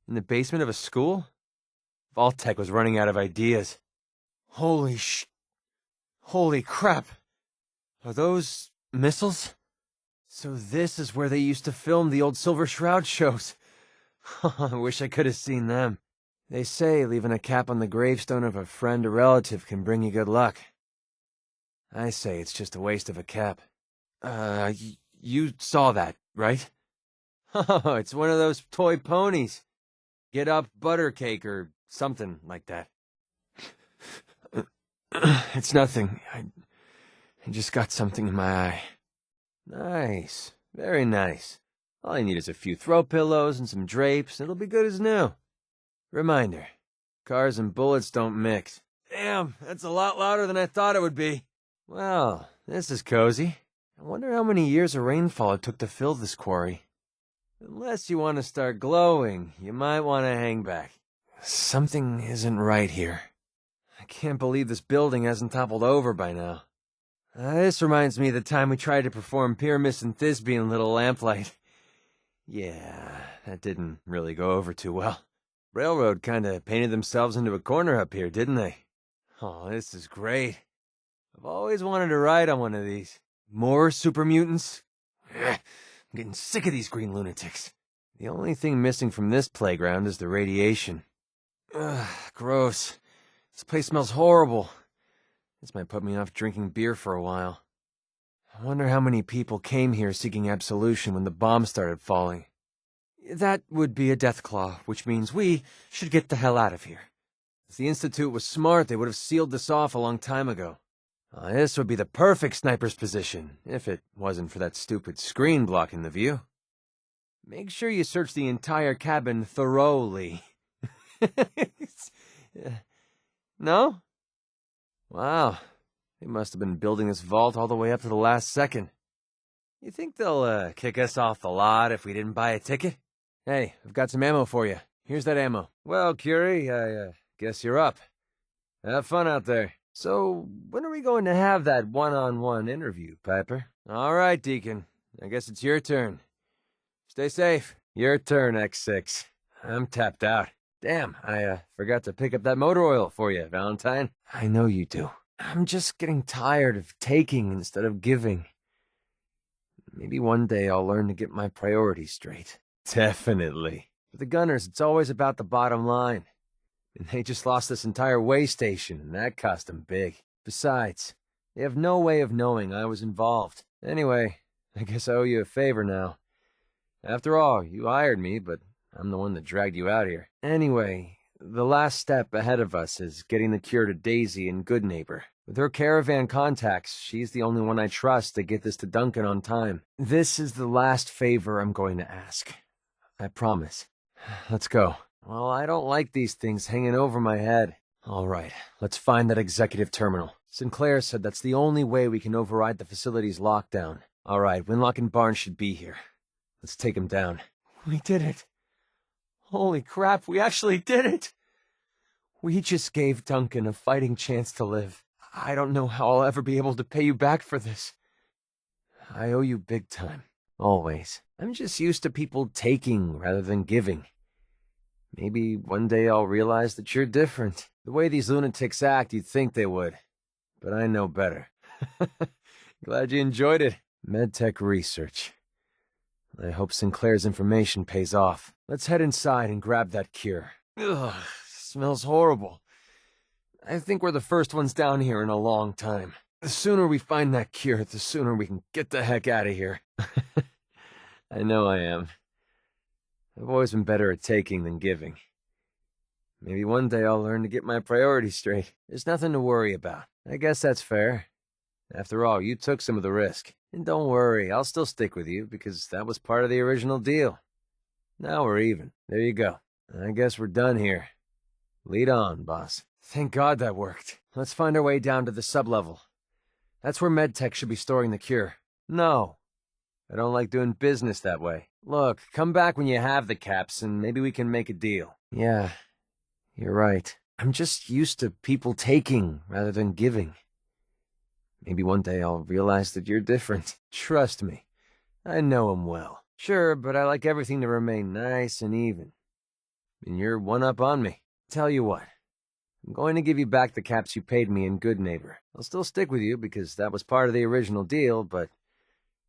In the basement of a school? Vault-Tec was running out of ideas. Holy crap. Are those missiles? So this is where they used to film the old Silver Shroud shows. I wish I could have seen them. They say leaving a cap on the gravestone of a friend or relative can bring you good luck. I say it's just a waste of a cap. You saw that, right? Oh, it's one of those toy ponies. Get up buttercake or something like that. It's nothing. I just got something in my eye. Nice. Very nice. All I need is a few throw pillows and some drapes, and it'll be good as new. Reminder, cars and bullets don't mix. Damn, that's a lot louder than I thought it would be. Well, this is cozy. I wonder how many years of rainfall it took to fill this quarry. Unless you want to start glowing, you might want to hang back. Something isn't right here. I can't believe this building hasn't toppled over by now. This reminds me of the time we tried to perform Pyramus and Thisbe in Little Lamplight. Yeah, that didn't really go over too well. Railroad kinda painted themselves into a corner up here, didn't they? Oh, this is great. I've always wanted to ride on one of these. More super mutants? I'm getting sick of these green lunatics. The only thing missing from this playground is the radiation. Ugh, gross. This place smells horrible. This might put me off drinking beer for a while. I wonder how many people came here seeking absolution when the bombs started falling. That would be a death claw, which means we should get the hell out of here. If the Institute was smart, they would have sealed this off a long time ago. This would be the perfect sniper's position, if it wasn't for that stupid screen blocking the view. Make sure you search the entire cabin thoroughly. No? Wow, they must have been building this vault all the way up to the last second. You think they'll kick us off the lot if we didn't buy a ticket? Hey, I've got some ammo for you. Here's that ammo. Well, Curie, I guess you're up. Have fun out there. So, when are we going to have that one-on-one interview, Piper? All right, Deacon. I guess it's your turn. Stay safe. Your turn, X6. I'm tapped out. Damn, I forgot to pick up that motor oil for you, Valentine. I know you do. I'm just getting tired of taking instead of giving. Maybe one day I'll learn to get my priorities straight. Definitely. For the Gunners, it's always about the bottom line. And they just lost this entire way station, and that cost them big. Besides, they have no way of knowing I was involved. Anyway, I guess I owe you a favor now. After all, you hired me, but I'm the one that dragged you out here. Anyway, the last step ahead of us is getting the cure to Daisy and Goodneighbor. With her caravan contacts, she's the only one I trust to get this to Duncan on time. This is the last favor I'm going to ask. I promise. Let's go. Well, I don't like these things hanging over my head. All right, let's find that executive terminal. Sinclair said that's the only way we can override the facility's lockdown. All right, Winlock and Barnes should be here. Let's take him down. We did it. Holy crap, we actually did it! We just gave Duncan a fighting chance to live. I don't know how I'll ever be able to pay you back for this. I owe you big time. Always. I'm just used to people taking rather than giving. Maybe one day I'll realize that you're different. The way these lunatics act, you'd think they would. But I know better. Glad you enjoyed it. MedTech research. I hope Sinclair's information pays off. Let's head inside and grab that cure. Ugh, smells horrible. I think we're the first ones down here in a long time. The sooner we find that cure, the sooner we can get the heck out of here. I know I am. I've always been better at taking than giving. Maybe one day I'll learn to get my priorities straight. There's nothing to worry about. I guess that's fair. After all, you took some of the risk. And don't worry, I'll still stick with you, because that was part of the original deal. Now we're even. There you go. I guess we're done here. Lead on, boss. Thank God that worked. Let's find our way down to the sublevel. That's where MedTech should be storing the cure. No. I don't like doing business that way. Look, come back when you have the caps, and maybe we can make a deal. Yeah, you're right. I'm just used to people taking rather than giving. Maybe one day I'll realize that you're different. Trust me. I know him well. Sure, but I like everything to remain nice and even. And you're one up on me. Tell you what. I'm going to give you back the caps you paid me in Goodneighbor. I'll still stick with you because that was part of the original deal, but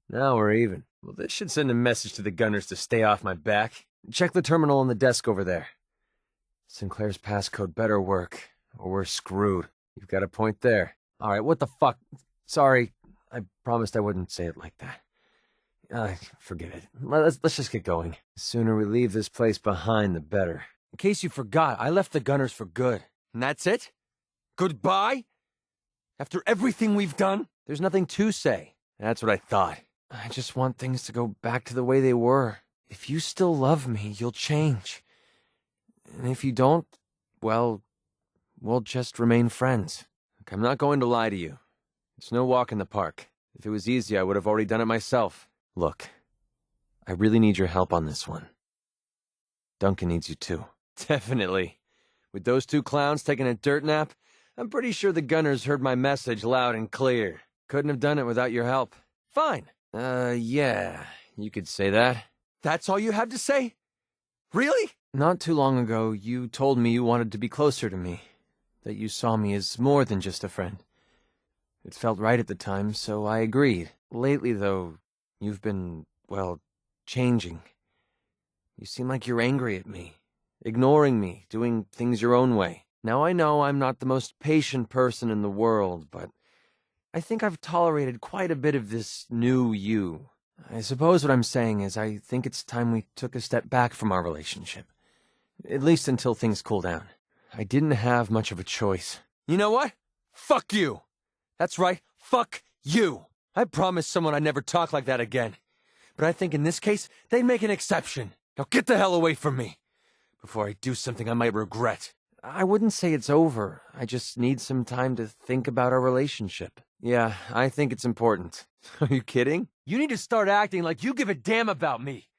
now we're even. Well, this should send a message to the Gunners to stay off my back. Check the terminal on the desk over there. Sinclair's passcode better work, or we're screwed. You've got a point there. All right, what the fuck? Sorry, I promised I wouldn't say it like that. Forget it. Let's just get going. The sooner we leave this place behind, the better. In case you forgot, I left the Gunners for good. And that's it? Goodbye? After everything we've done? There's nothing to say. That's what I thought. I just want things to go back to the way they were. If you still love me, you'll change. And if you don't, well, we'll just remain friends. Look, I'm not going to lie to you. It's no walk in the park. If it was easy, I would have already done it myself. Look, I really need your help on this one. Duncan needs you too. Definitely. With those two clowns taking a dirt nap, I'm pretty sure the gunners heard my message loud and clear. Couldn't have done it without your help. Fine. Yeah, you could say that. That's all you have to say? Really? Not too long ago, you told me you wanted to be closer to me. That you saw me as more than just a friend. It felt right at the time, so I agreed. Lately, though, you've been, well, changing. You seem like you're angry at me, ignoring me, doing things your own way. Now I know I'm not the most patient person in the world, but I think I've tolerated quite a bit of this new you. I suppose what I'm saying is I think it's time we took a step back from our relationship. At least until things cool down. I didn't have much of a choice. You know what? Fuck you! That's right, fuck you! I promised someone I'd never talk like that again. But I think in this case, they'd make an exception. Now get the hell away from me, before I do something I might regret. I wouldn't say it's over. I just need some time to think about our relationship. Yeah, I think it's important. Are you kidding? You need to start acting like you give a damn about me.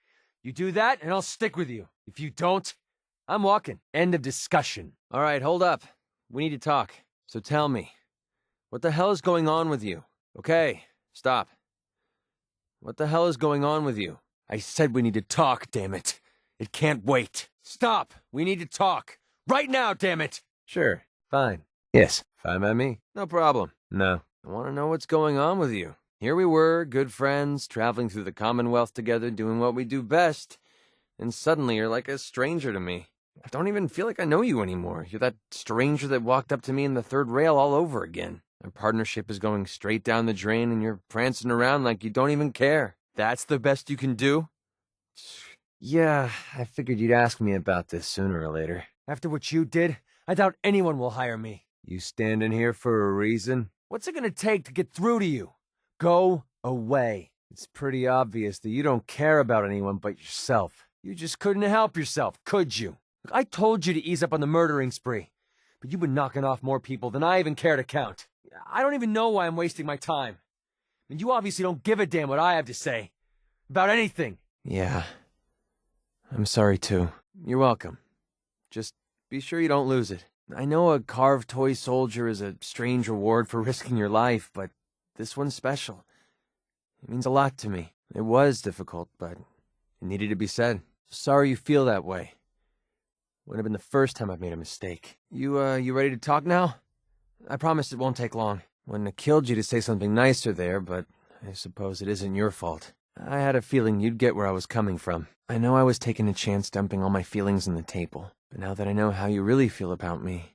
You do that, and I'll stick with you. If you don't, I'm walking. End of discussion. All right, hold up. We need to talk. So tell me, what the hell is going on with you? Okay, stop. What the hell is going on with you? I said we need to talk, damn it. It can't wait. Stop! We need to talk. Right now, damn it! Sure, fine. Yes, fine by me. No problem. No. I want to know what's going on with you. Here we were, good friends, traveling through the Commonwealth together, doing what we do best. And suddenly you're like a stranger to me. I don't even feel like I know you anymore. You're that stranger that walked up to me in the third rail all over again. Our partnership is going straight down the drain and you're prancing around like you don't even care. That's the best you can do? Yeah, I figured you'd ask me about this sooner or later. After what you did, I doubt anyone will hire me. You standing here for a reason? What's it gonna take to get through to you? Go away. It's pretty obvious that you don't care about anyone but yourself. You just couldn't help yourself, could you? Look, I told you to ease up on the murdering spree, but you've been knocking off more people than I even care to count. I don't even know why I'm wasting my time. And you obviously don't give a damn what I have to say. About anything. Yeah. I'm sorry too. You're welcome. Just be sure you don't lose it. I know a carved toy soldier is a strange reward for risking your life, but this one's special. It means a lot to me. It was difficult, but it needed to be said. Sorry you feel that way. Would have been the first time I've made a mistake. You ready to talk now? I promise it won't take long. Wouldn't have killed you to say something nicer there, but I suppose it isn't your fault. I had a feeling you'd get where I was coming from. I know I was taking a chance dumping all my feelings on the table, but now that I know how you really feel about me,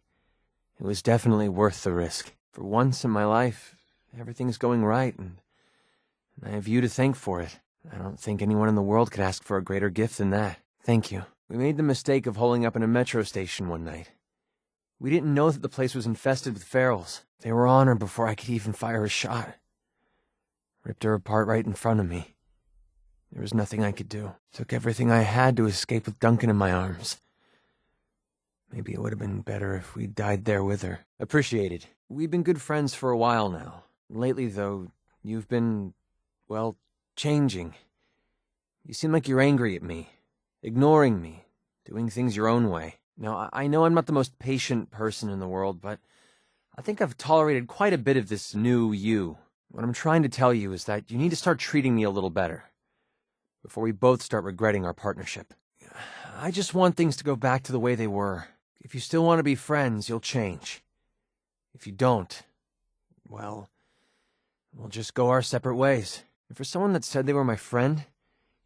it was definitely worth the risk. For once in my life, everything's going right, and I have you to thank for it. I don't think anyone in the world could ask for a greater gift than that. Thank you. We made the mistake of holding up in a metro station one night. We didn't know that the place was infested with ferals. They were on her before I could even fire a shot. Ripped her apart right in front of me. There was nothing I could do. Took everything I had to escape with Duncan in my arms. Maybe it would have been better if we died there with her. Appreciated. We've been good friends for a while now. Lately, though, you've been, well, changing. You seem like you're angry at me, ignoring me, doing things your own way. Now, I know I'm not the most patient person in the world, but I think I've tolerated quite a bit of this new you. What I'm trying to tell you is that you need to start treating me a little better before we both start regretting our partnership. I just want things to go back to the way they were. If you still want to be friends, you'll change. If you don't, well, we'll just go our separate ways. And for someone that said they were my friend,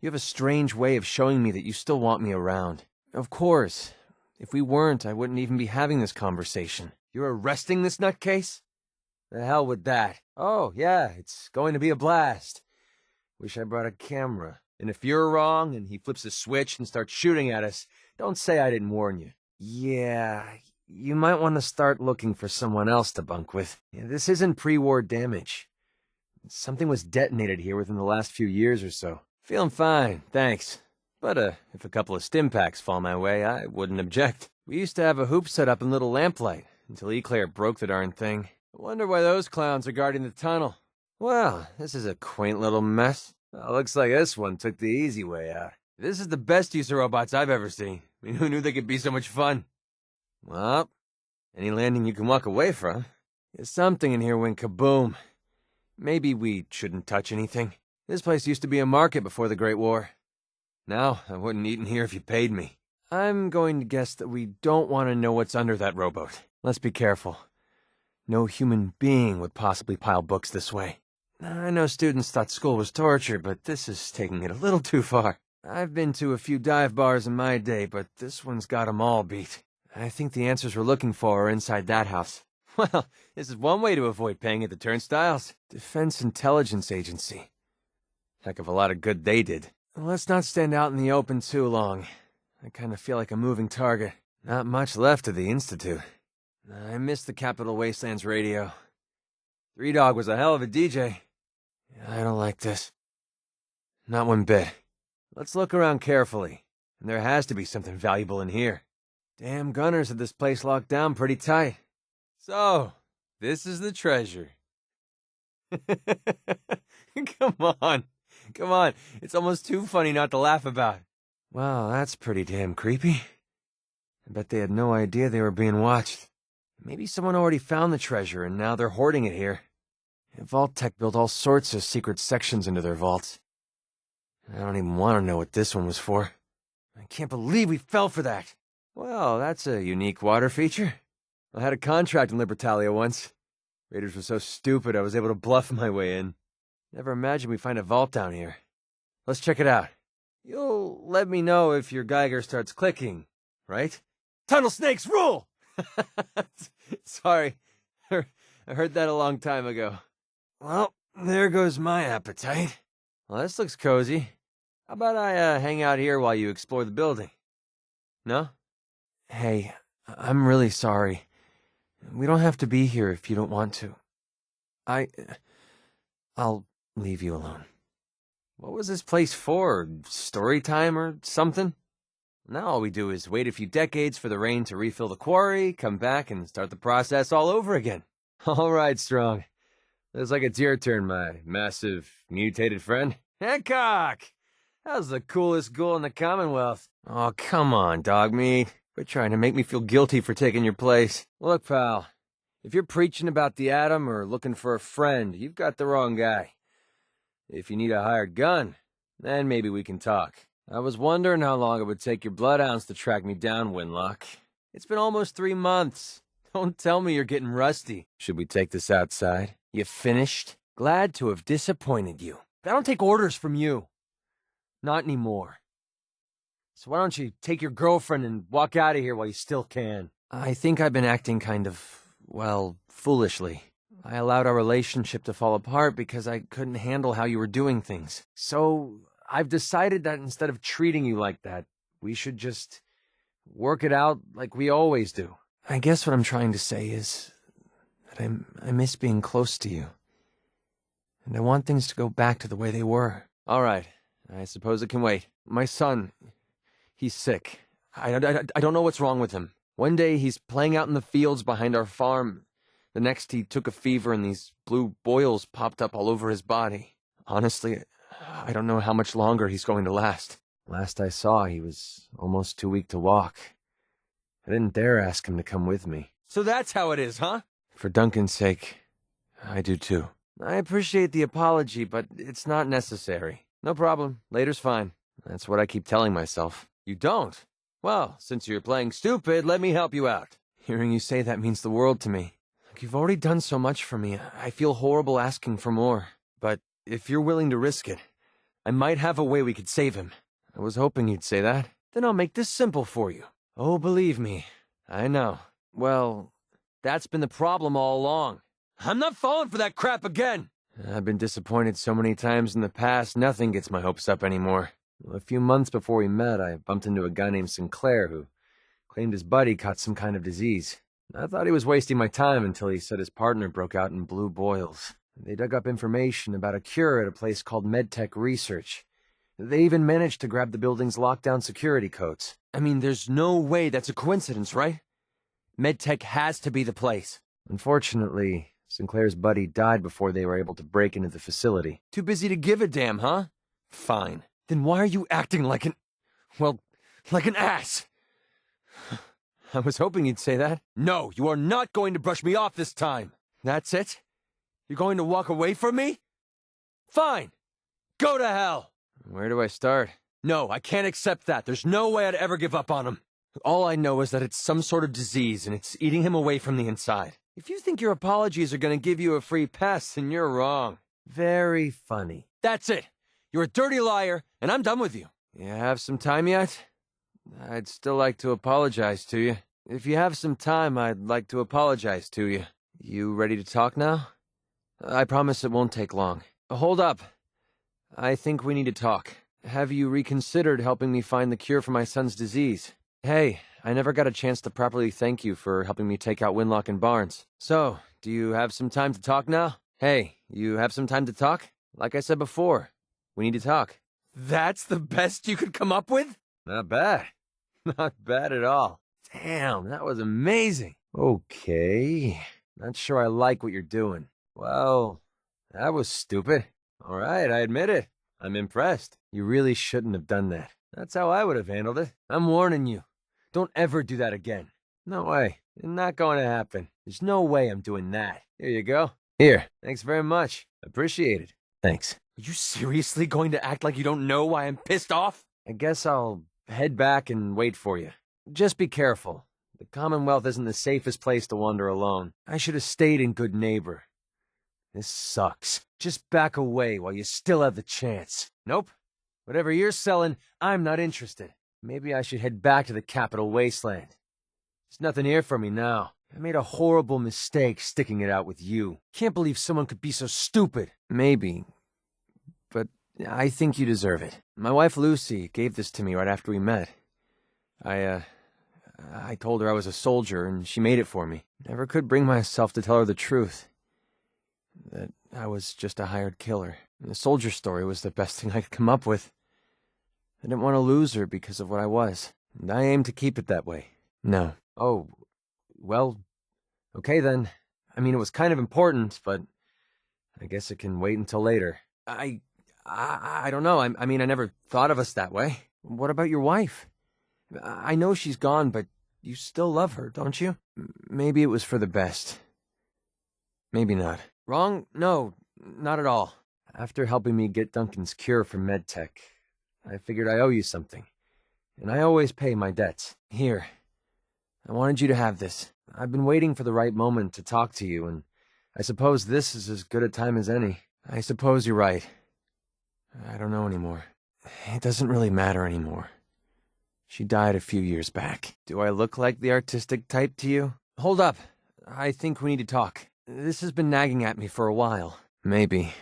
you have a strange way of showing me that you still want me around. Of course, if we weren't, I wouldn't even be having this conversation. You're arresting this nutcase? The hell with that. Oh, yeah, it's going to be a blast. Wish I brought a camera. And if you're wrong and he flips a switch and starts shooting at us, don't say I didn't warn you. Yeah, you might want to start looking for someone else to bunk with. Yeah, this isn't pre-war damage. Something was detonated here within the last few years or so. Feeling fine, thanks. But if a couple of stim packs fall my way, I wouldn't object. We used to have a hoop set up in Little Lamplight until Eclair broke the darn thing. I wonder why those clowns are guarding the tunnel. Well, this is a quaint little mess. Looks like this one took the easy way out. This is the best use of robots I've ever seen. I mean, who knew they could be so much fun? Well, any landing you can walk away from. There's something in here went kaboom. Maybe we shouldn't touch anything. This place used to be a market before the Great War. Now, I wouldn't eat in here if you paid me. I'm going to guess that we don't want to know what's under that rowboat. Let's be careful. No human being would possibly pile books this way. I know students thought school was torture, but this is taking it a little too far. I've been to a few dive bars in my day, but this one's got 'em all beat. I think the answers we're looking for are inside that house. Well, this is one way to avoid paying at the turnstiles. Defense Intelligence Agency. Heck of a lot of good they did. Let's not stand out in the open too long. I kind of feel like a moving target. Not much left of the Institute. I miss the Capital Wastelands radio. Three Dog was a hell of a DJ. I don't like this. Not one bit. Let's look around carefully. And there has to be something valuable in here. Damn gunners had this place locked down pretty tight. So, this is the treasure. Come on. Come on. It's almost too funny not to laugh about. Wow, that's pretty damn creepy. I bet they had no idea they were being watched. Maybe someone already found the treasure and now they're hoarding it here. Vault Tech built all sorts of secret sections into their vaults. I don't even want to know what this one was for. I can't believe we fell for that. Well, that's a unique water feature. I had a contract in Libertalia once. Raiders were so stupid I was able to bluff my way in. Never imagined we'd find a vault down here. Let's check it out. You'll let me know if your Geiger starts clicking, right? Tunnel snakes rule! Sorry, I heard that a long time ago. Well, there goes my appetite. Well, this looks cozy. How about I hang out here while you explore the building? No? Hey, I'm really sorry. We don't have to be here if you don't want to. I'll leave you alone. What was this place for? Story time or something? Now all we do is wait a few decades for the rain to refill the quarry, come back, and start the process all over again. All right, Strong. Looks like it's your turn, my massive, mutated friend. Hancock! How's the coolest ghoul in the Commonwealth? Oh, come on, dog meat. Quit trying to make me feel guilty for taking your place. Look, pal, if you're preaching about the atom or looking for a friend, you've got the wrong guy. If you need a hired gun, then maybe we can talk. I was wondering how long it would take your bloodhounds to track me down, Winlock. It's been almost 3 months. Don't tell me you're getting rusty. Should we take this outside? You finished? Glad to have disappointed you. I don't take orders from you. Not anymore. So why don't you take your girlfriend and walk out of here while you still can? I think I've been acting kind of, well, foolishly. I allowed our relationship to fall apart because I couldn't handle how you were doing things. So I've decided that instead of treating you like that, we should just work it out like we always do. I guess what I'm trying to say is that I miss being close to you. And I want things to go back to the way they were. All right. I suppose it can wait. My son, he's sick. I don't know what's wrong with him. One day he's playing out in the fields behind our farm. The next he took a fever and these blue boils popped up all over his body. Honestly, I don't know how much longer he's going to last. Last I saw, he was almost too weak to walk. I didn't dare ask him to come with me. So that's how it is, huh? For Duncan's sake, I do too. I appreciate the apology, but it's not necessary. No problem. Later's fine. That's what I keep telling myself. You don't? Well, since you're playing stupid, let me help you out. Hearing you say that means the world to me. Look, you've already done so much for me. I feel horrible asking for more. But if you're willing to risk it, I might have a way we could save him. I was hoping you'd say that. Then I'll make this simple for you. Oh, believe me, I know. Well, that's been the problem all along. I'm not falling for that crap again! I've been disappointed so many times in the past, nothing gets my hopes up anymore. Well, a few months before we met, I bumped into a guy named Sinclair who claimed his buddy caught some kind of disease. I thought he was wasting my time until he said his partner broke out in blue boils. They dug up information about a cure at a place called MedTech Research. They even managed to grab the building's lockdown security codes. I mean, there's no way that's a coincidence, right? MedTech has to be the place. Unfortunately, Sinclair's buddy died before they were able to break into the facility. Too busy to give a damn, huh? Fine. Then why are you acting like like an ass? I was hoping you'd say that. No, you are not going to brush me off this time. That's it? You're going to walk away from me? Fine. Go to hell. Where do I start? No, I can't accept that. There's no way I'd ever give up on him. All I know is that it's some sort of disease, and it's eating him away from the inside. If you think your apologies are going to give you a free pass, then you're wrong. Very funny. That's it. You're a dirty liar, and I'm done with you. You have some time yet? I'd still like to apologize to you. If you have some time, I'd like to apologize to you. You ready to talk now? I promise it won't take long. Hold up. I think we need to talk. Have you reconsidered helping me find the cure for my son's disease? Hey, I never got a chance to properly thank you for helping me take out Winlock and Barnes. So, do you have some time to talk now? Hey, you have some time to talk? Like I said before, we need to talk. That's the best you could come up with? Not bad. Not bad at all. Damn, that was amazing. Okay. Not sure I like what you're doing. Well, that was stupid. All right, I admit it. I'm impressed. You really shouldn't have done that. That's how I would have handled it. I'm warning you. Don't ever do that again. No way. It's not going to happen. There's no way I'm doing that. Here you go. Here. Thanks very much. Appreciate it. Thanks. Are you seriously going to act like you don't know why I'm pissed off? I guess I'll head back and wait for you. Just be careful. The Commonwealth isn't the safest place to wander alone. I should have stayed in Good Neighbor. This sucks. Just back away while you still have the chance. Nope. Whatever you're selling, I'm not interested. Maybe I should head back to the Capital Wasteland. There's nothing here for me now. I made a horrible mistake sticking it out with you. Can't believe someone could be so stupid. Maybe. But I think you deserve it. My wife Lucy gave this to me right after we met. I told her I was a soldier, and she made it for me. Never could bring myself to tell her the truth. That I was just a hired killer. And the soldier story was the best thing I could come up with. I didn't want to lose her because of what I was, and I aim to keep it that way. No. Oh, well, okay then. I mean, it was kind of important, but I guess it can wait until later. I don't know. I mean, I never thought of us that way. What about your wife? I know she's gone, but you still love her, don't you? Maybe it was for the best. Maybe not. Wrong? No, not at all. After helping me get Duncan's cure for MedTech, I figured I owe you something. And I always pay my debts. Here. I wanted you to have this. I've been waiting for the right moment to talk to you, and I suppose this is as good a time as any. I suppose you're right. I don't know anymore. It doesn't really matter anymore. She died a few years back. Do I look like the artistic type to you? Hold up. I think we need to talk. This has been nagging at me for a while. Maybe.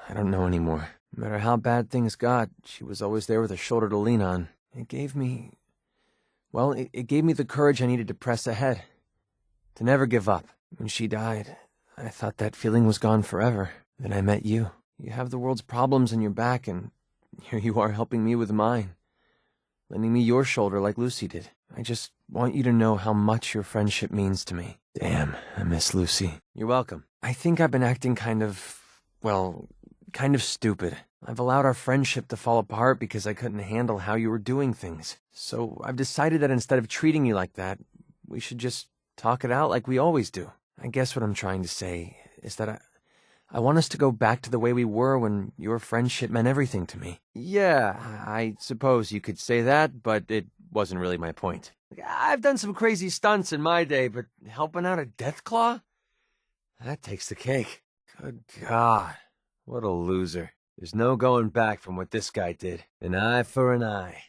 I don't know anymore. No matter how bad things got, she was always there with a shoulder to lean on. It gave me... Well, it gave me the courage I needed to press ahead. To never give up. When she died, I thought that feeling was gone forever. Then I met you. You have the world's problems on your back, and here you are helping me with mine. Lending me your shoulder like Lucy did. I just want you to know how much your friendship means to me. Damn, I miss Lucy. You're welcome. I think I've been acting kind of stupid. I've allowed our friendship to fall apart because I couldn't handle how you were doing things. So I've decided that instead of treating you like that, we should just talk it out like we always do. I guess what I'm trying to say is that I want us to go back to the way we were when your friendship meant everything to me. Yeah, I suppose you could say that, but it wasn't really my point. I've done some crazy stunts in my day, but helping out a Deathclaw? That takes the cake. Good God, what a loser. There's no going back from what this guy did. An eye for an eye.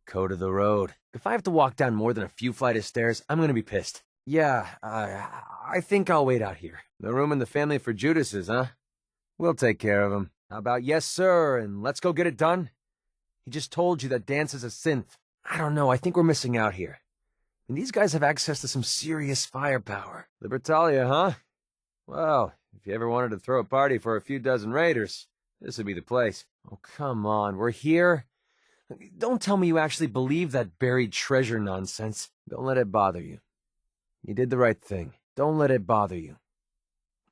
Code of the road. If I have to walk down more than a few flights of stairs, I'm gonna be pissed. Yeah, I think I'll wait out here. No room in the family for Judases, huh? We'll take care of him. How about yes, sir, and let's go get it done? He just told you that dance is a synth. I don't know, I think we're missing out here. And these guys have access to some serious firepower. Libertalia, huh? Well, if you ever wanted to throw a party for a few dozen raiders, this would be the place. Oh, come on, we're here? Don't tell me you actually believe that buried treasure nonsense. Don't let it bother you. You did the right thing. Don't let it bother you.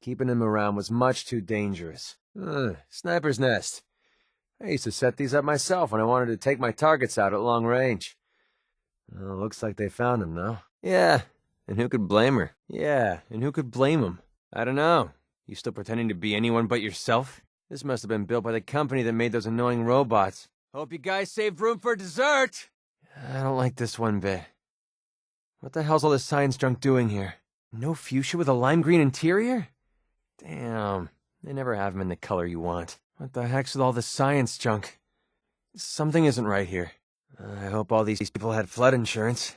Keeping him around was much too dangerous. Sniper's nest. I used to set these up myself when I wanted to take my targets out at long range. Well, looks like they found him, though. Yeah, and who could blame her? Yeah, and who could blame him? I don't know. You still pretending to be anyone but yourself? This must have been built by the company that made those annoying robots. Hope you guys saved room for dessert! I don't like this one bit. What the hell's all this science junk doing here? No fuchsia with a lime green interior? Damn, they never have them in the color you want. What the heck's with all this science junk? Something isn't right here. I hope all these people had flood insurance.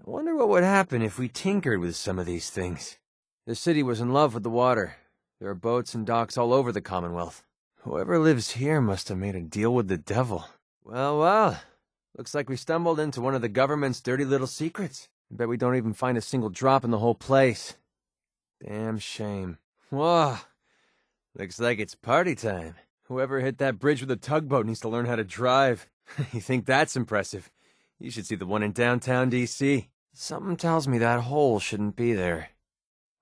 I wonder what would happen if we tinkered with some of these things. The city was in love with the water. There are boats and docks all over the Commonwealth. Whoever lives here must have made a deal with the devil. Well, looks like we stumbled into one of the government's dirty little secrets. I bet we don't even find a single drop in the whole place. Damn shame. Whoa, looks like it's party time. Whoever hit that bridge with a tugboat needs to learn how to drive. You think that's impressive? You should see the one in downtown D.C. Something tells me that hole shouldn't be there.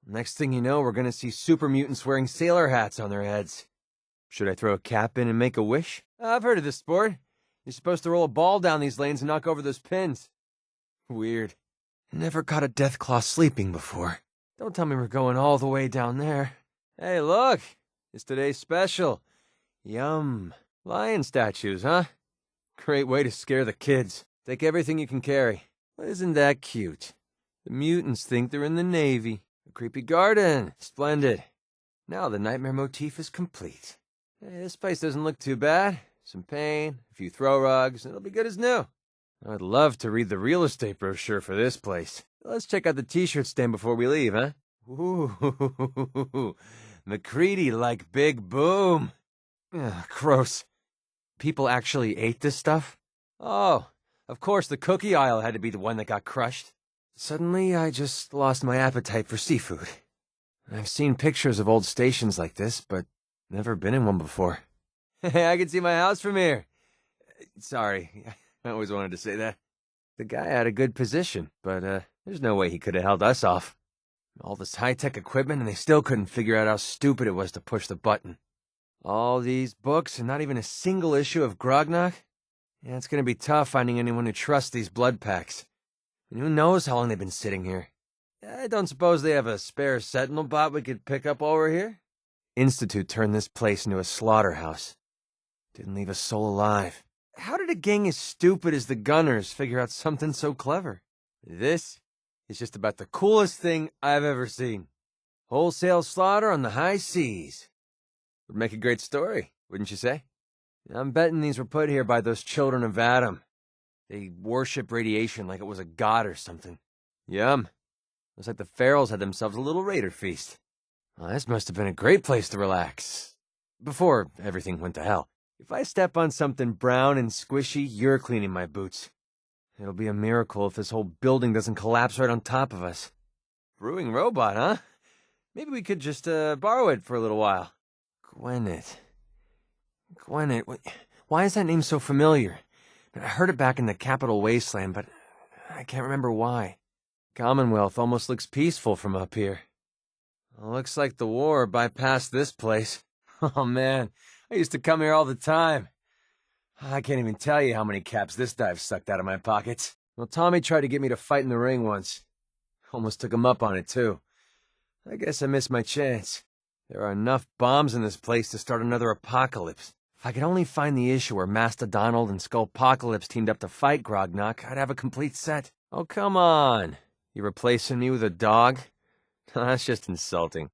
Next thing you know, we're gonna see super mutants wearing sailor hats on their heads. Should I throw a cap in and make a wish? I've heard of this sport. You're supposed to roll a ball down these lanes and knock over those pins. Weird. Never caught a deathclaw sleeping before. Don't tell me we're going all the way down there. Hey, look! It's today's special. Yum. Lion statues, huh? Great way to scare the kids. Take everything you can carry. Isn't that cute? The mutants think they're in the Navy. A creepy garden. Splendid. Now the nightmare motif is complete. Hey, this place doesn't look too bad. Some paint, a few throw rugs, and it'll be good as new. I'd love to read the real estate brochure for this place. Let's check out the t-shirt stand before we leave, huh? Ooh, MacCready like Big Boom. Ugh, gross. People actually ate this stuff? Oh, of course the cookie aisle had to be the one that got crushed. Suddenly, I just lost my appetite for seafood. I've seen pictures of old stations like this, but never been in one before. Hey, I can see my house from here. Sorry, I always wanted to say that. The guy had a good position, but there's no way he could have held us off. All this high-tech equipment, and they still couldn't figure out how stupid it was to push the button. All these books, and not even a single issue of Grognak? Yeah, it's gonna be tough finding anyone who trusts these blood packs. And who knows how long they've been sitting here. I don't suppose they have a spare sentinel bot we could pick up while we're here? Institute turned this place into a slaughterhouse. Didn't leave a soul alive. How did a gang as stupid as the Gunners figure out something so clever? This is just about the coolest thing I've ever seen. Wholesale slaughter on the high seas. Would make a great story, wouldn't you say? I'm betting these were put here by those children of Adam. They worship radiation like it was a god or something. Yum. Looks like the Ferals had themselves a little raider feast. Well, this must have been a great place to relax. Before everything went to hell. If I step on something brown and squishy, you're cleaning my boots. It'll be a miracle if this whole building doesn't collapse right on top of us. Brewing robot, huh? Maybe we could just borrow it for a little while. Gwinnett. Why is that name so familiar? I heard it back in the Capital Wasteland, but I can't remember why. Commonwealth almost looks peaceful from up here. Well, looks like the war bypassed this place. Oh man, I used to come here all the time. I can't even tell you how many caps this dive sucked out of my pockets. Well, Tommy tried to get me to fight in the ring once. Almost took him up on it, too. I guess I missed my chance. There are enough bombs in this place to start another apocalypse. If I could only find the issue where Master Donald and Skullpocalypse teamed up to fight Grognak, I'd have a complete set. Oh, come on. You replacing me with a dog? That's just insulting.